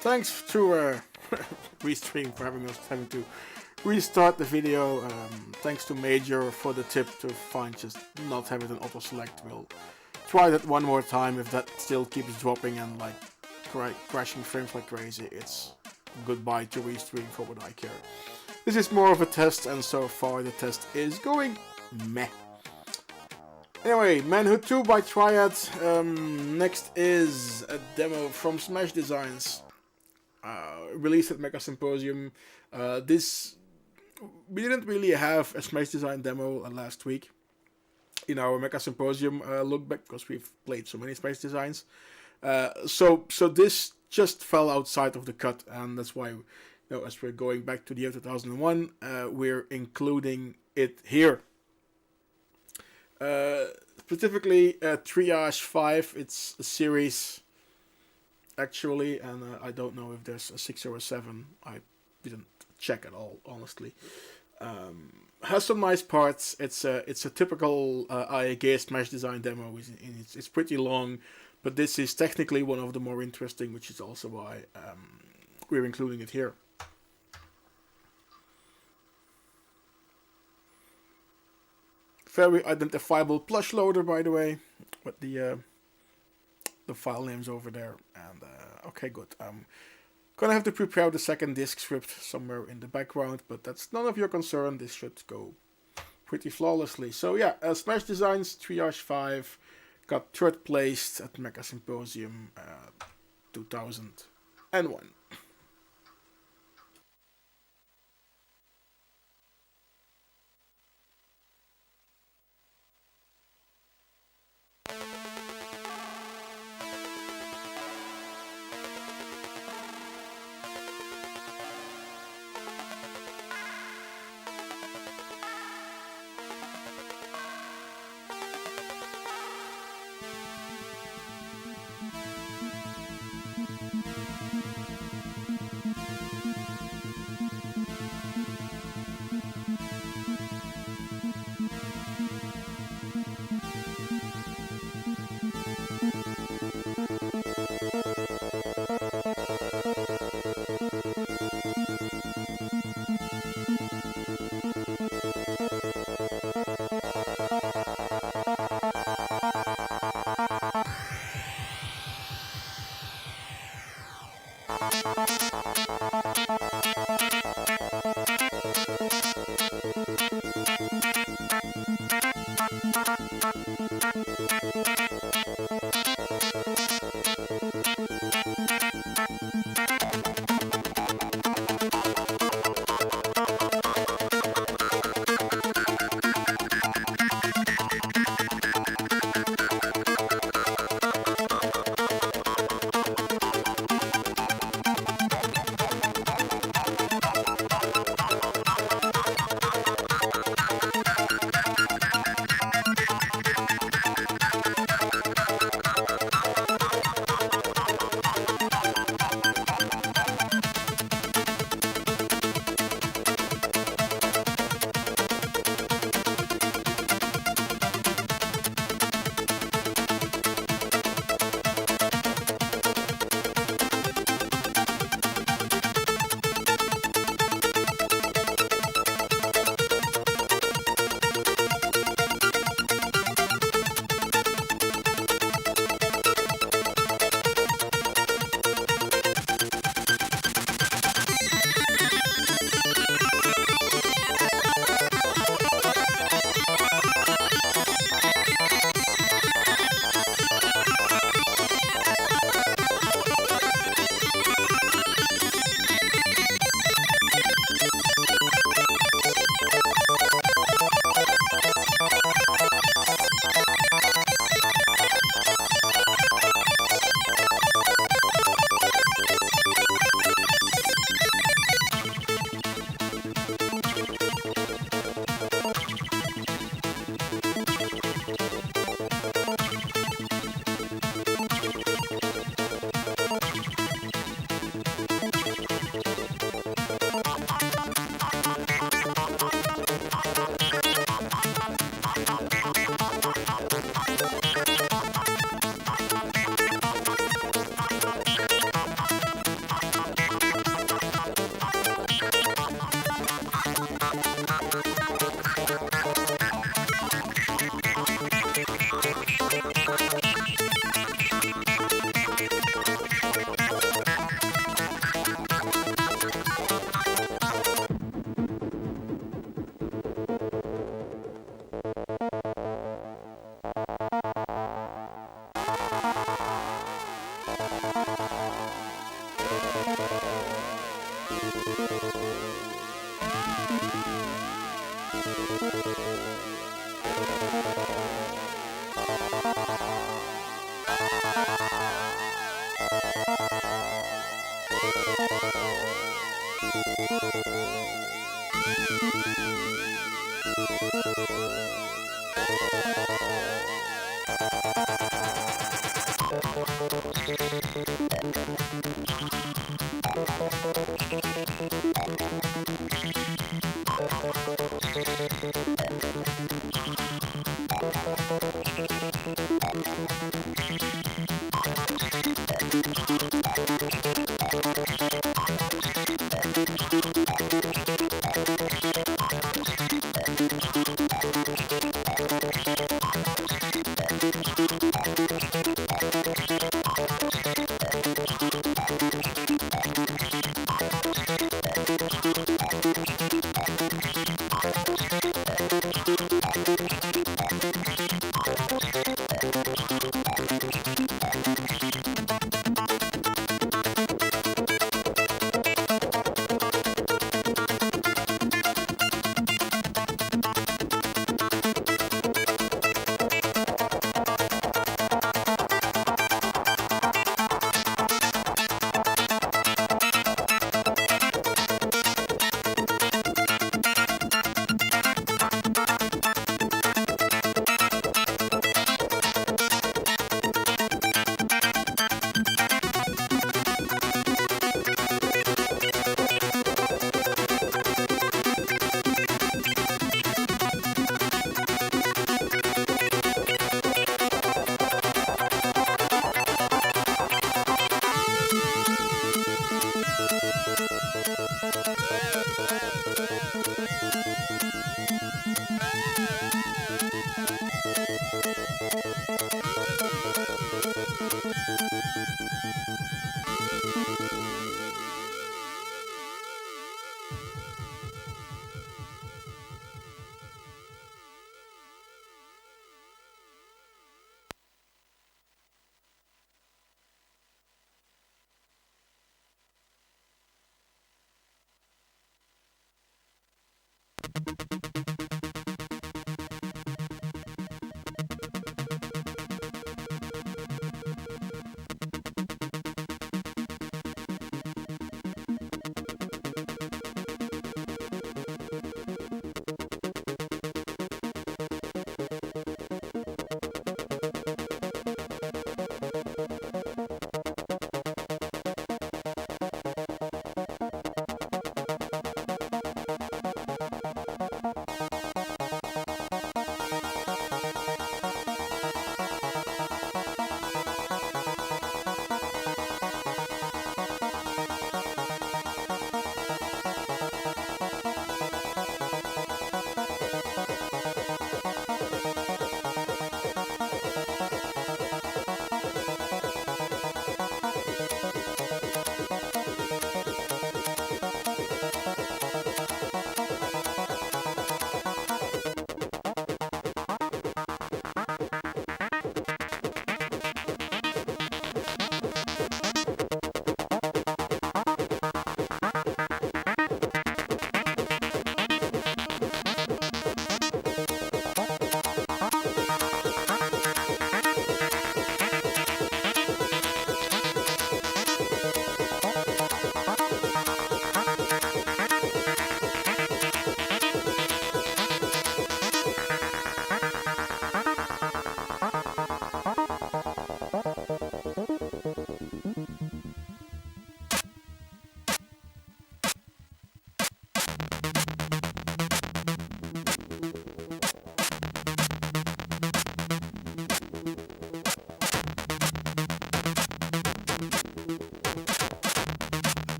thanks to Restream for having us having to restart the video. Thanks to Major for the tip to find just not have it in auto select. We'll try that one more time. If that still keeps dropping and like crashing frames like crazy, it's goodbye to Restream for what I care. This is more of a test, and so far the test is going meh. Anyway, Manhood 2 by Triad. Next is a demo from Smash Designs, released at Mecha Symposium. We didn't really have a Smash Design demo last week in our Mecha Symposium look back, because we've played so many Smash Designs. So this just fell outside of the cut, and that's why, as we're going back to the year 2001, we're including it here. Specifically, Triage 5. It's a series, actually, and I don't know if there's a 6 or a 7. I didn't check at all, honestly. Has some nice parts. It's a typical IAG Smash Design demo. It's pretty long, but this is technically one of the more interesting, which is also why we're including it here. Very identifiable plush loader, by the way, with the file names over there. And okay, good. I'm gonna have to prepare the second disk script somewhere in the background, but that's none of your concern. This should go pretty flawlessly. So yeah, Smash Designs Triage 5 got third placed at Mecha Symposium 2001.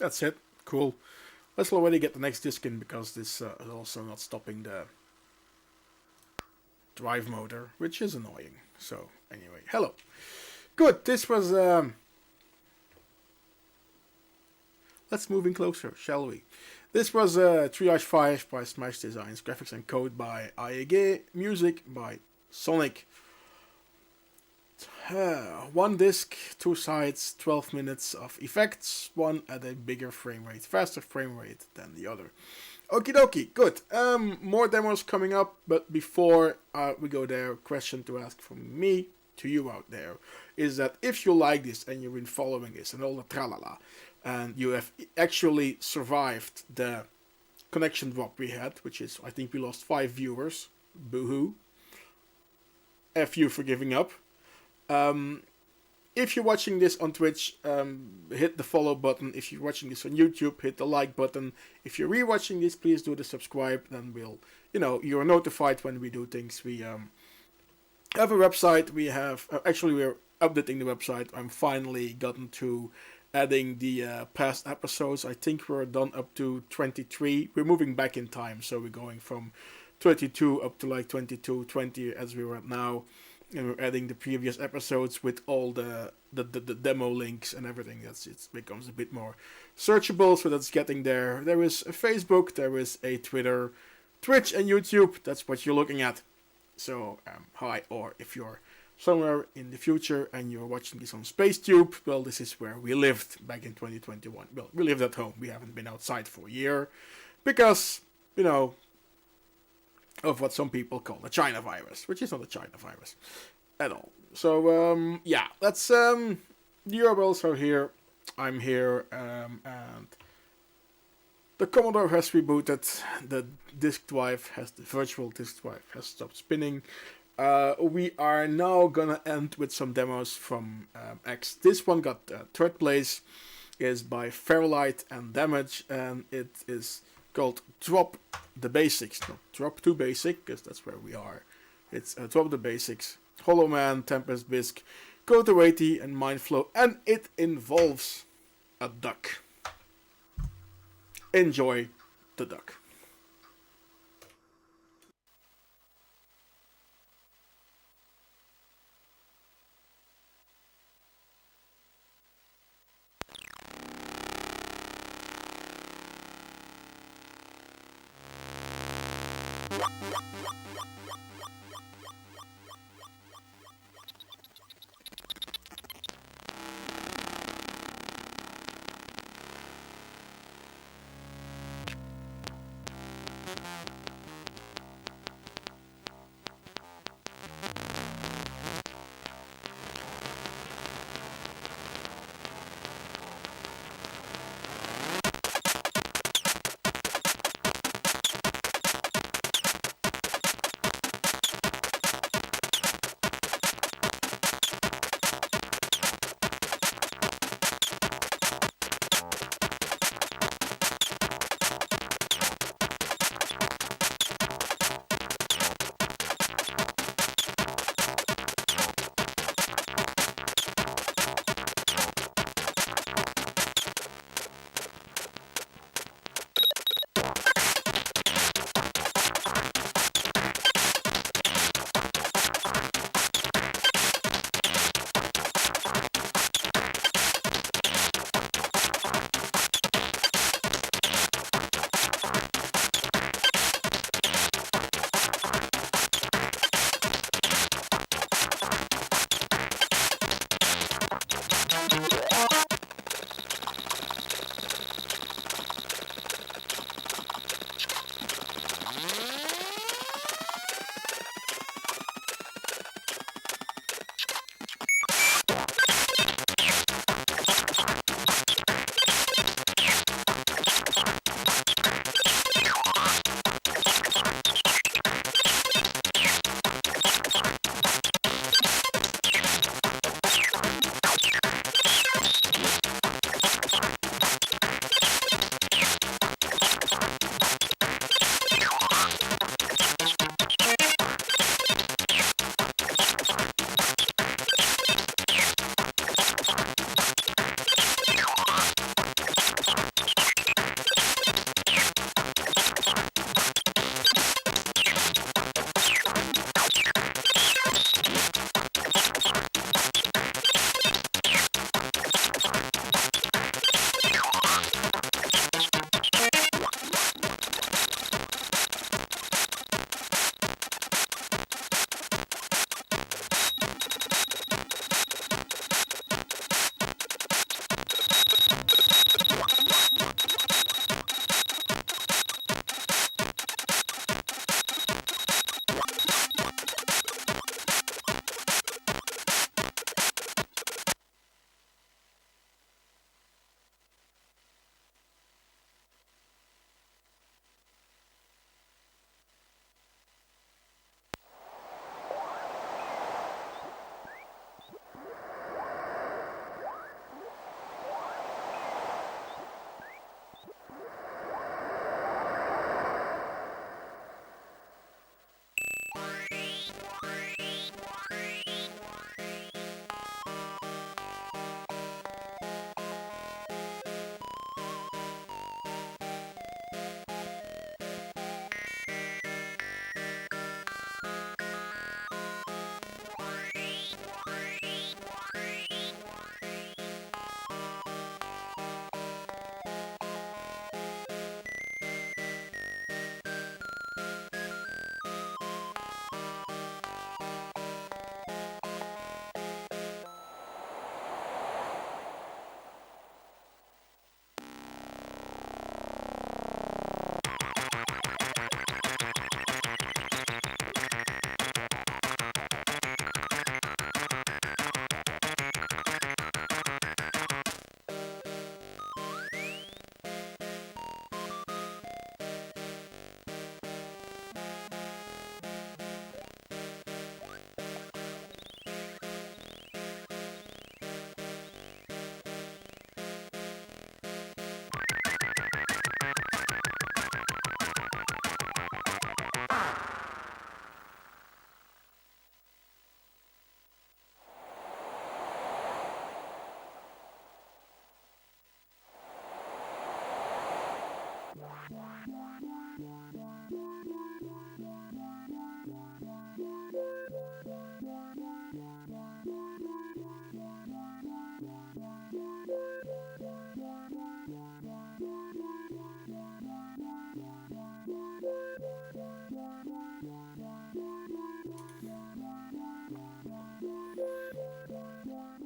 That's it. Cool. Let's already get the next disc in because this is also not stopping the drive motor, which is annoying. So anyway, hello. Good. This was. Let's move in closer, shall we? This was Triage 5 by Smash Designs, graphics and code by AEG, music by Sonic. One disc, two sides, 12 minutes of effects, one at a bigger frame rate, faster frame rate than the other. Okie dokie, good. More demos coming up, but before we go there, question to ask from me to you out there is that if you like this and you've been following this and all the tralala, and you have actually survived the connection drop we had, which is, I think we lost 5 viewers, boo-hoo, F you for giving up. If you're watching this on Twitch, hit the follow button. If you're watching this on YouTube, hit the like button. If you're rewatching this, please do the subscribe. Then we'll, you're notified when we do things. We have a website. We have, actually we're updating the website. I'm finally gotten to adding the past episodes. I think we're done up to 23. We're moving back in time, so we're going from 22 up to like 22, 20 as we are at now. And we're adding the previous episodes with all the demo links and everything. It becomes a bit more searchable, so that's getting there. There is a Facebook, there is a Twitter, Twitch, and YouTube. That's what you're looking at. So, hi, or if you're somewhere in the future and you're watching this on SpaceTube, well, this is where we lived back in 2021. Well, we lived at home. We haven't been outside for a year because, of what some people call the China virus, which is not a China virus at all. So, yeah, that's, the URLs are here. I'm here, and the Commodore has rebooted. The virtual disk drive has stopped spinning. We are now gonna end with some demos from X. This one got third place, is by Fairlight and Damage, and it is called Drop the Basics. No, Drop to Basic, because that's where we are. It's Drop the Basics, Hollow Man, Tempest Bisque, Code to 80, and Mindflow, and it involves a duck. Enjoy the duck.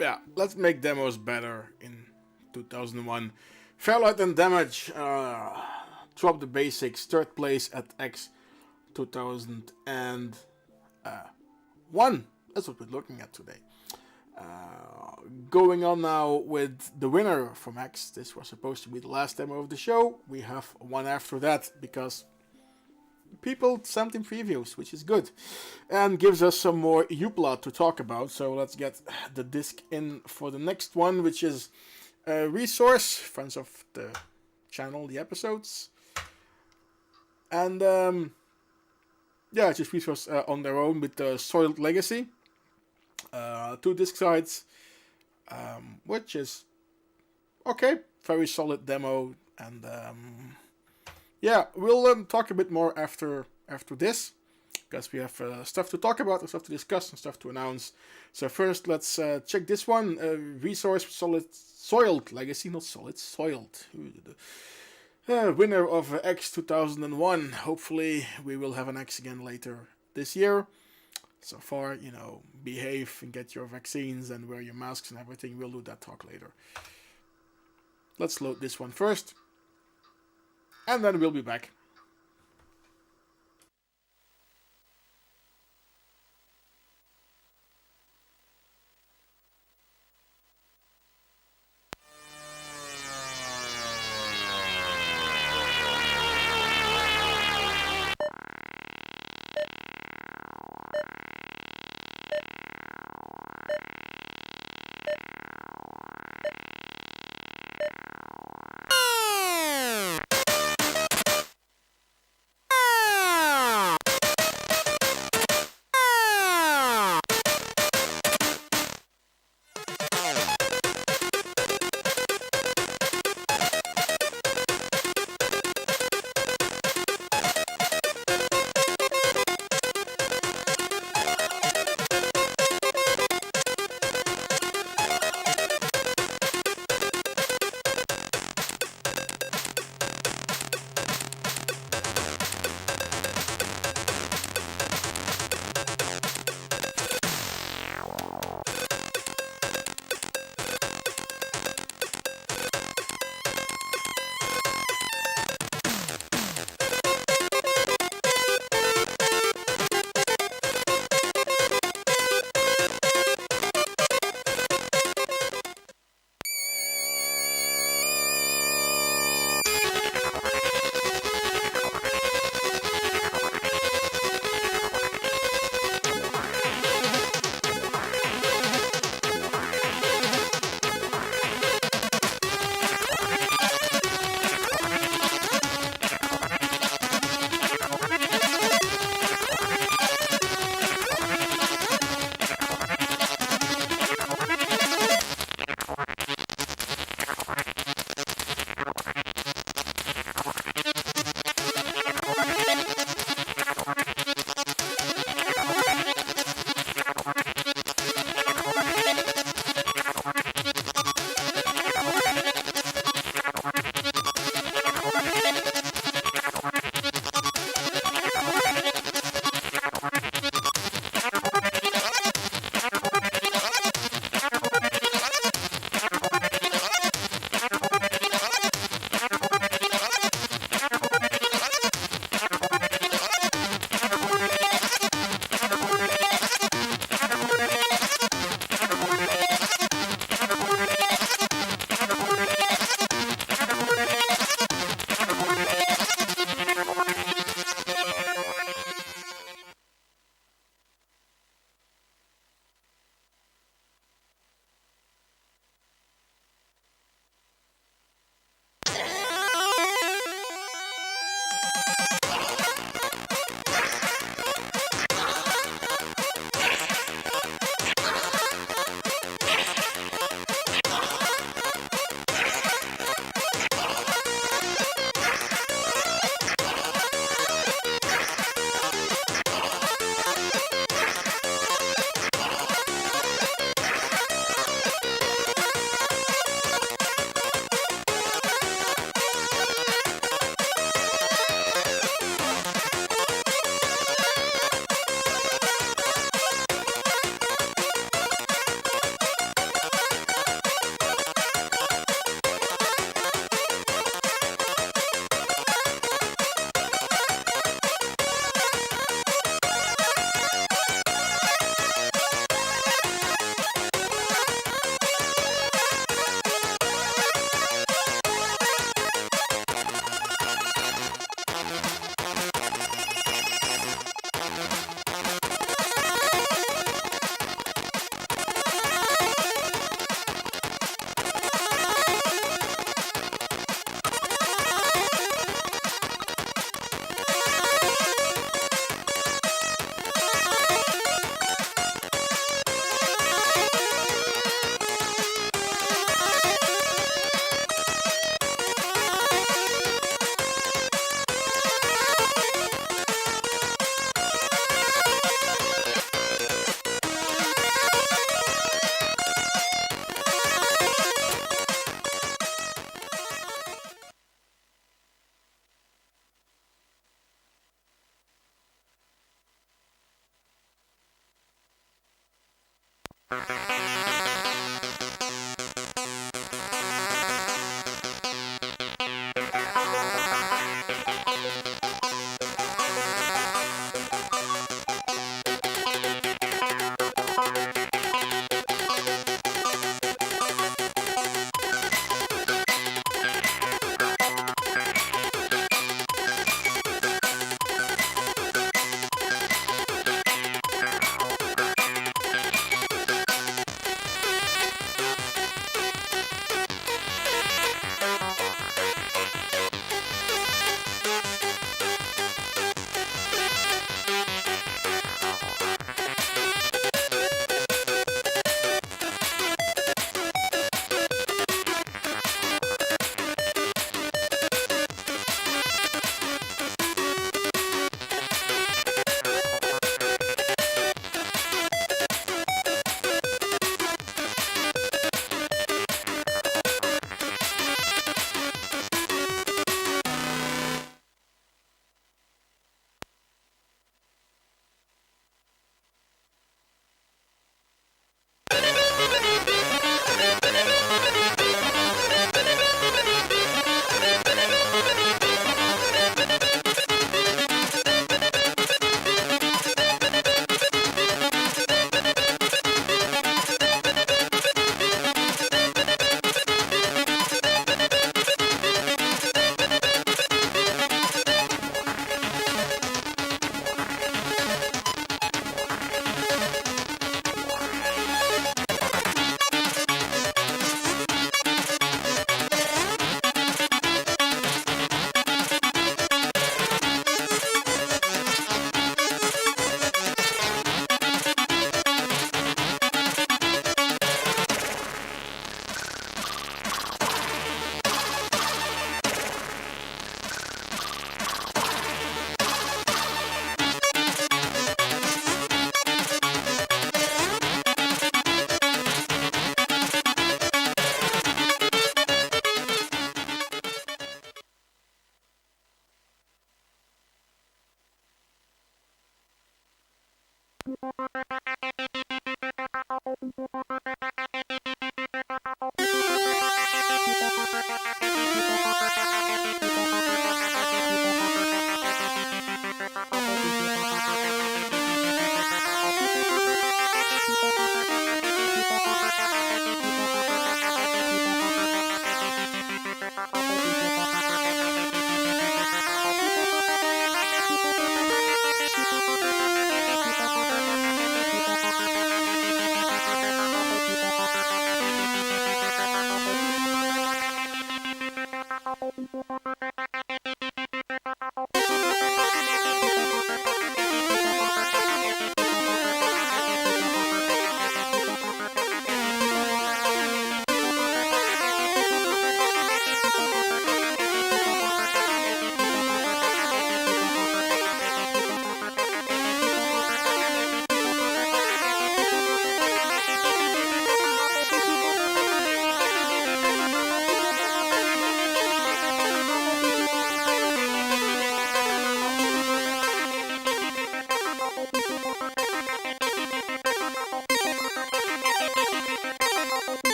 Yeah, let's make demos better in 2001. Fairlight and Damage, Drop the Basics, third place at X 2001. That's what we're looking at today. Going on now with the winner from X. This was supposed to be the last demo of the show. We have one after that because people sent in previews, which is good, and gives us some more Uplot to talk about. So let's get the disc in for the next one, which is Resource, friends of the channel, the episodes, and yeah, just Resource on their own with the Soiled Legacy, 2 disc sides, which is okay, very solid demo, and yeah, we'll talk a bit more after this, because we have stuff to talk about, and stuff to discuss, and stuff to announce. So first, let's check this one. Resource Soiled Legacy, not solid, soiled. Winner of X 2001. Hopefully, we will have an X again later this year. So far, you know, behave and get your vaccines and wear your masks and everything. We'll do that talk later. Let's load this one first, and then we'll be back.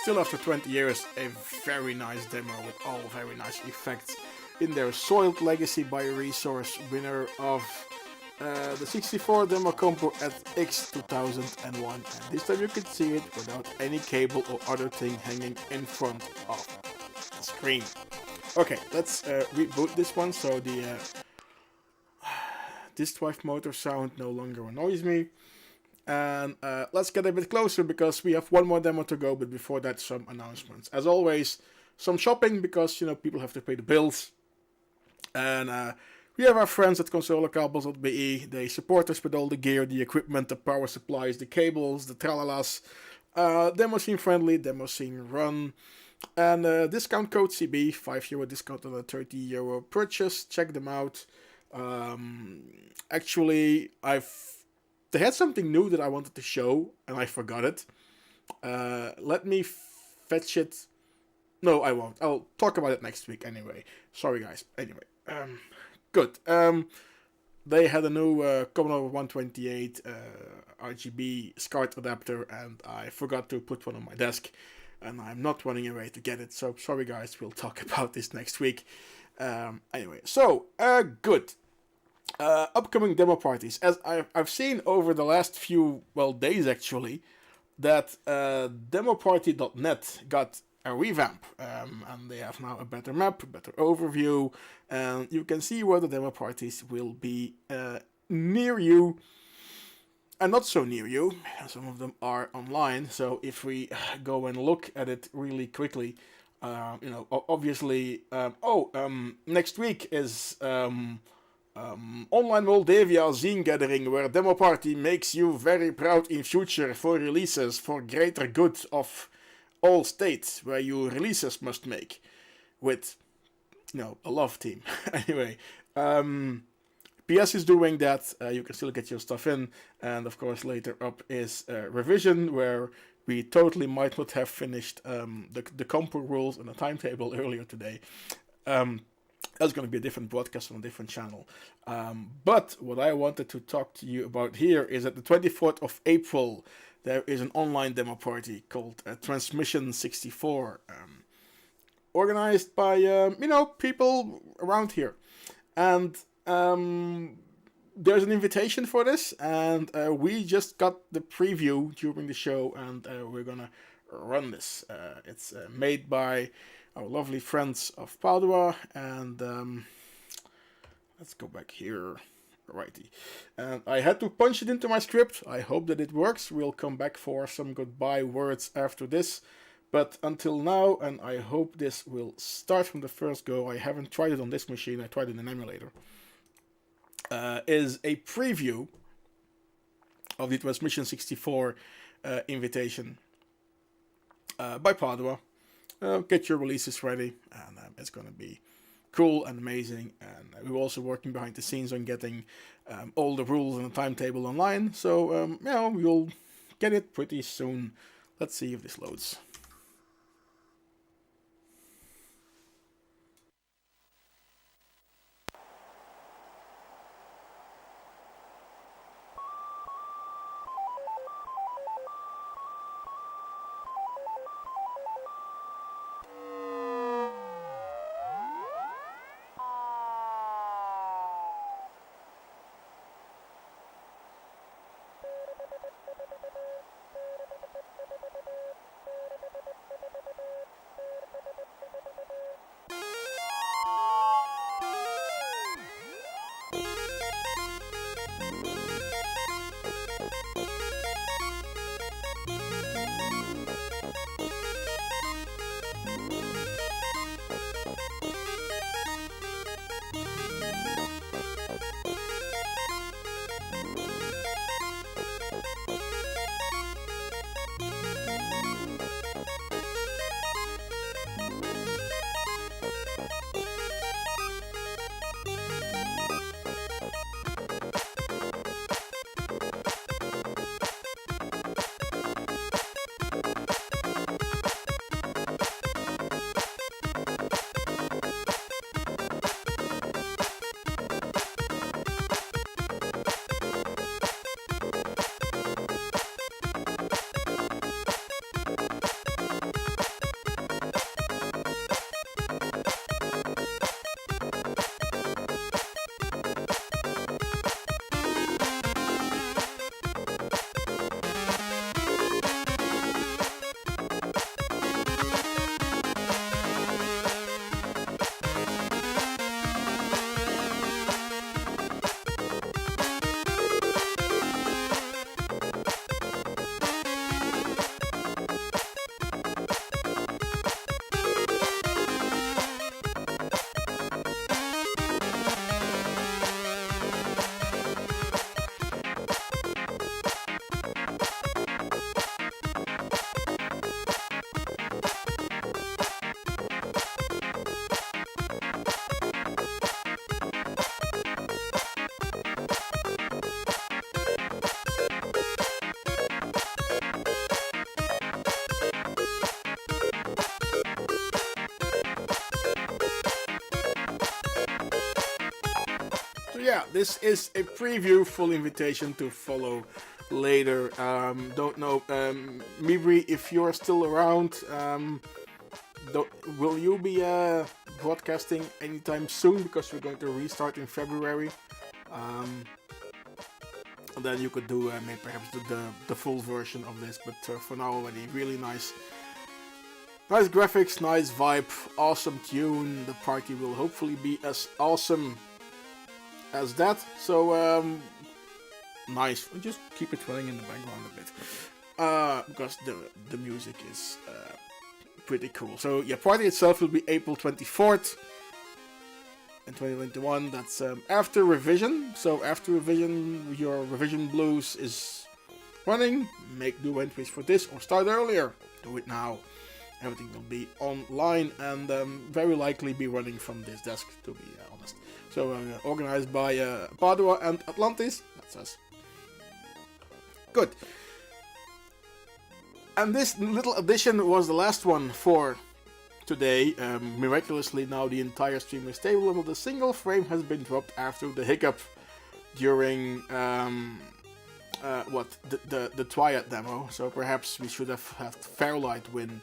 still after 20 years, a very nice demo with all very nice effects in there. Soiled Legacy by Resource, winner of the 64 demo combo at X 2001, and this time you can see it without any cable or other thing hanging in front of the screen. Okay, let's reboot this one so the disk drive motor sound no longer annoys me. And let's get a bit closer because we have one more demo to go, but before that some announcements. As always, some shopping because, you know, people have to pay the bills. And we have our friends at consolecables.be. They support us with all the gear, the equipment, the power supplies, the cables, the tralalas. Demo scene friendly, demo scene run. And discount code CB, €5 discount on a €30 purchase. Check them out. Actually, they had something new that I wanted to show, and I forgot it. Let me fetch it. No, I won't. I'll talk about it next week anyway. Sorry, guys. Anyway, good. They had a new Commodore 128 RGB SCART adapter, and I forgot to put one on my desk, and I'm not running away to get it. So sorry, guys. We'll talk about this next week. Anyway, so good. Upcoming demo parties. As I've seen over the last few, days actually, that demoparty.net got a revamp, and they have now a better map, a better overview, and you can see where the demo parties will be near you, and not so near you. Some of them are online, so if we go and look at it really quickly, obviously, next week is Online Moldavia Zine Gathering, where Demo Party makes you very proud in future for releases for greater good of all states, where you releases must make with, a love team. Anyway, PS is doing that. You can still get your stuff in, and of course later up is Revision, where we totally might not have finished the compo rules and the timetable earlier today. That's going to be a different broadcast on a different channel. But what I wanted to talk to you about here is that the 24th of April, there is an online demo party called Transmission 64, organized by, people around here. And there's an invitation for this, and we just got the preview during the show, and we're going to run this. It's made by our lovely friends of Padua, and let's go back here. Righty. And I had to punch it into my script. I hope that it works. We'll come back for some goodbye words after this. But until now, and I hope this will start from the first go, I haven't tried it on this machine, I tried it in an emulator, is a preview of the Transmission 64 invitation by Padua. Get your releases ready, and it's going to be cool and amazing. And we're also working behind the scenes on getting all the rules and the timetable online. So, we'll get it pretty soon. Let's see if this loads. yeah, this is a preview, full invitation to follow later. Don't know, Mibri, if you're still around, will you be broadcasting anytime soon? Because we're going to restart in February. Then you could do maybe perhaps the full version of this, but for now already really nice graphics, nice vibe, awesome tune. The party will hopefully be as awesome as that. So nice. We'll just keep it running in the background a bit because the music is pretty cool. So yeah, party itself will be April 24th. In 2021, that's after revision. So after revision, your revision blues is running. Make new entries for this or start earlier. Do it now. Everything will be online and very likely be running from this desk, to be honest. So organized by Padua and Atlantis. That's us. Good. And this little addition was the last one for today. Miraculously, now the entire stream is stable and not a single frame has been dropped after the hiccup during the Triad demo. So perhaps we should have had Fairlight win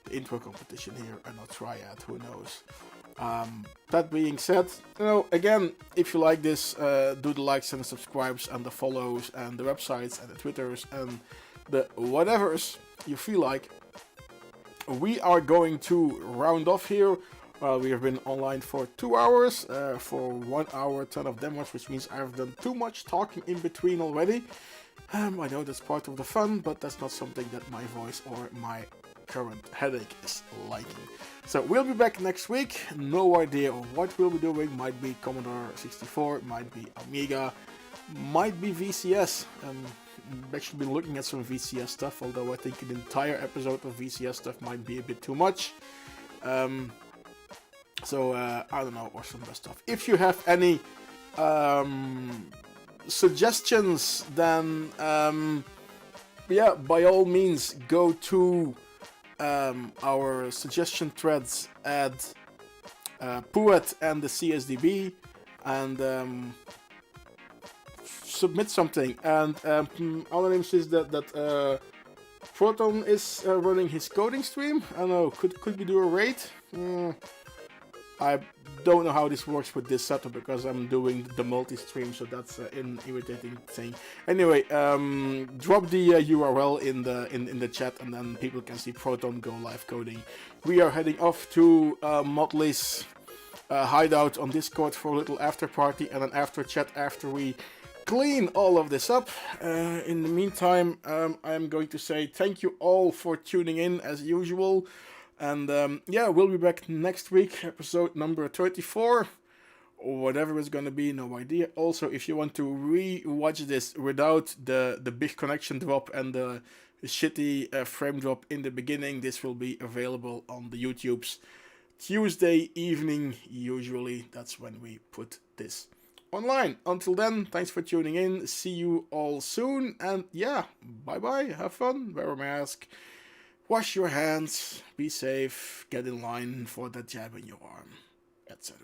the intro competition here and not Triad. Who knows? That being said, again, if you like this, do the likes and the subscribes and the follows and the websites and the Twitters and the whatevers you feel like. We are going to round off here. We have been online for 2 hours, for 1 hour, ton of demos, which means I've done too much talking in between already. I know that's part of the fun, but that's not something that my voice or my current headache is liking. So we'll be back next week. No idea what we'll be doing. Might be Commodore 64, might be Amiga, might be VCS. I've actually been looking at some VCS stuff, although I think an entire episode of VCS stuff might be a bit too much. So I don't know, or some other stuff. If you have any suggestions, then yeah, by all means go to our suggestion threads at Puet and the CSDB and submit something. And Anonym says that Proton is running his coding stream. I don't know, could we do a raid? I don't know how this works with this setup because I'm doing the multi-stream, so that's an irritating thing. Anyway, drop the URL in the chat, and then people can see Proton go live coding. We are heading off to Motley's hideout on Discord for a little after party and an after chat after we clean all of this up. In the meantime, I'm going to say thank you all for tuning in as usual. And yeah, we'll be back next week, episode number 34, or whatever it's gonna be, no idea. Also, if you want to re-watch this without the big connection drop and the shitty frame drop in the beginning, this will be available on the YouTubes Tuesday evening, usually. That's when we put this online. Until then, thanks for tuning in. See you all soon, and yeah, bye-bye, have fun, wear a mask. Wash your hands, be safe, get in line for that jab in your arm, etc.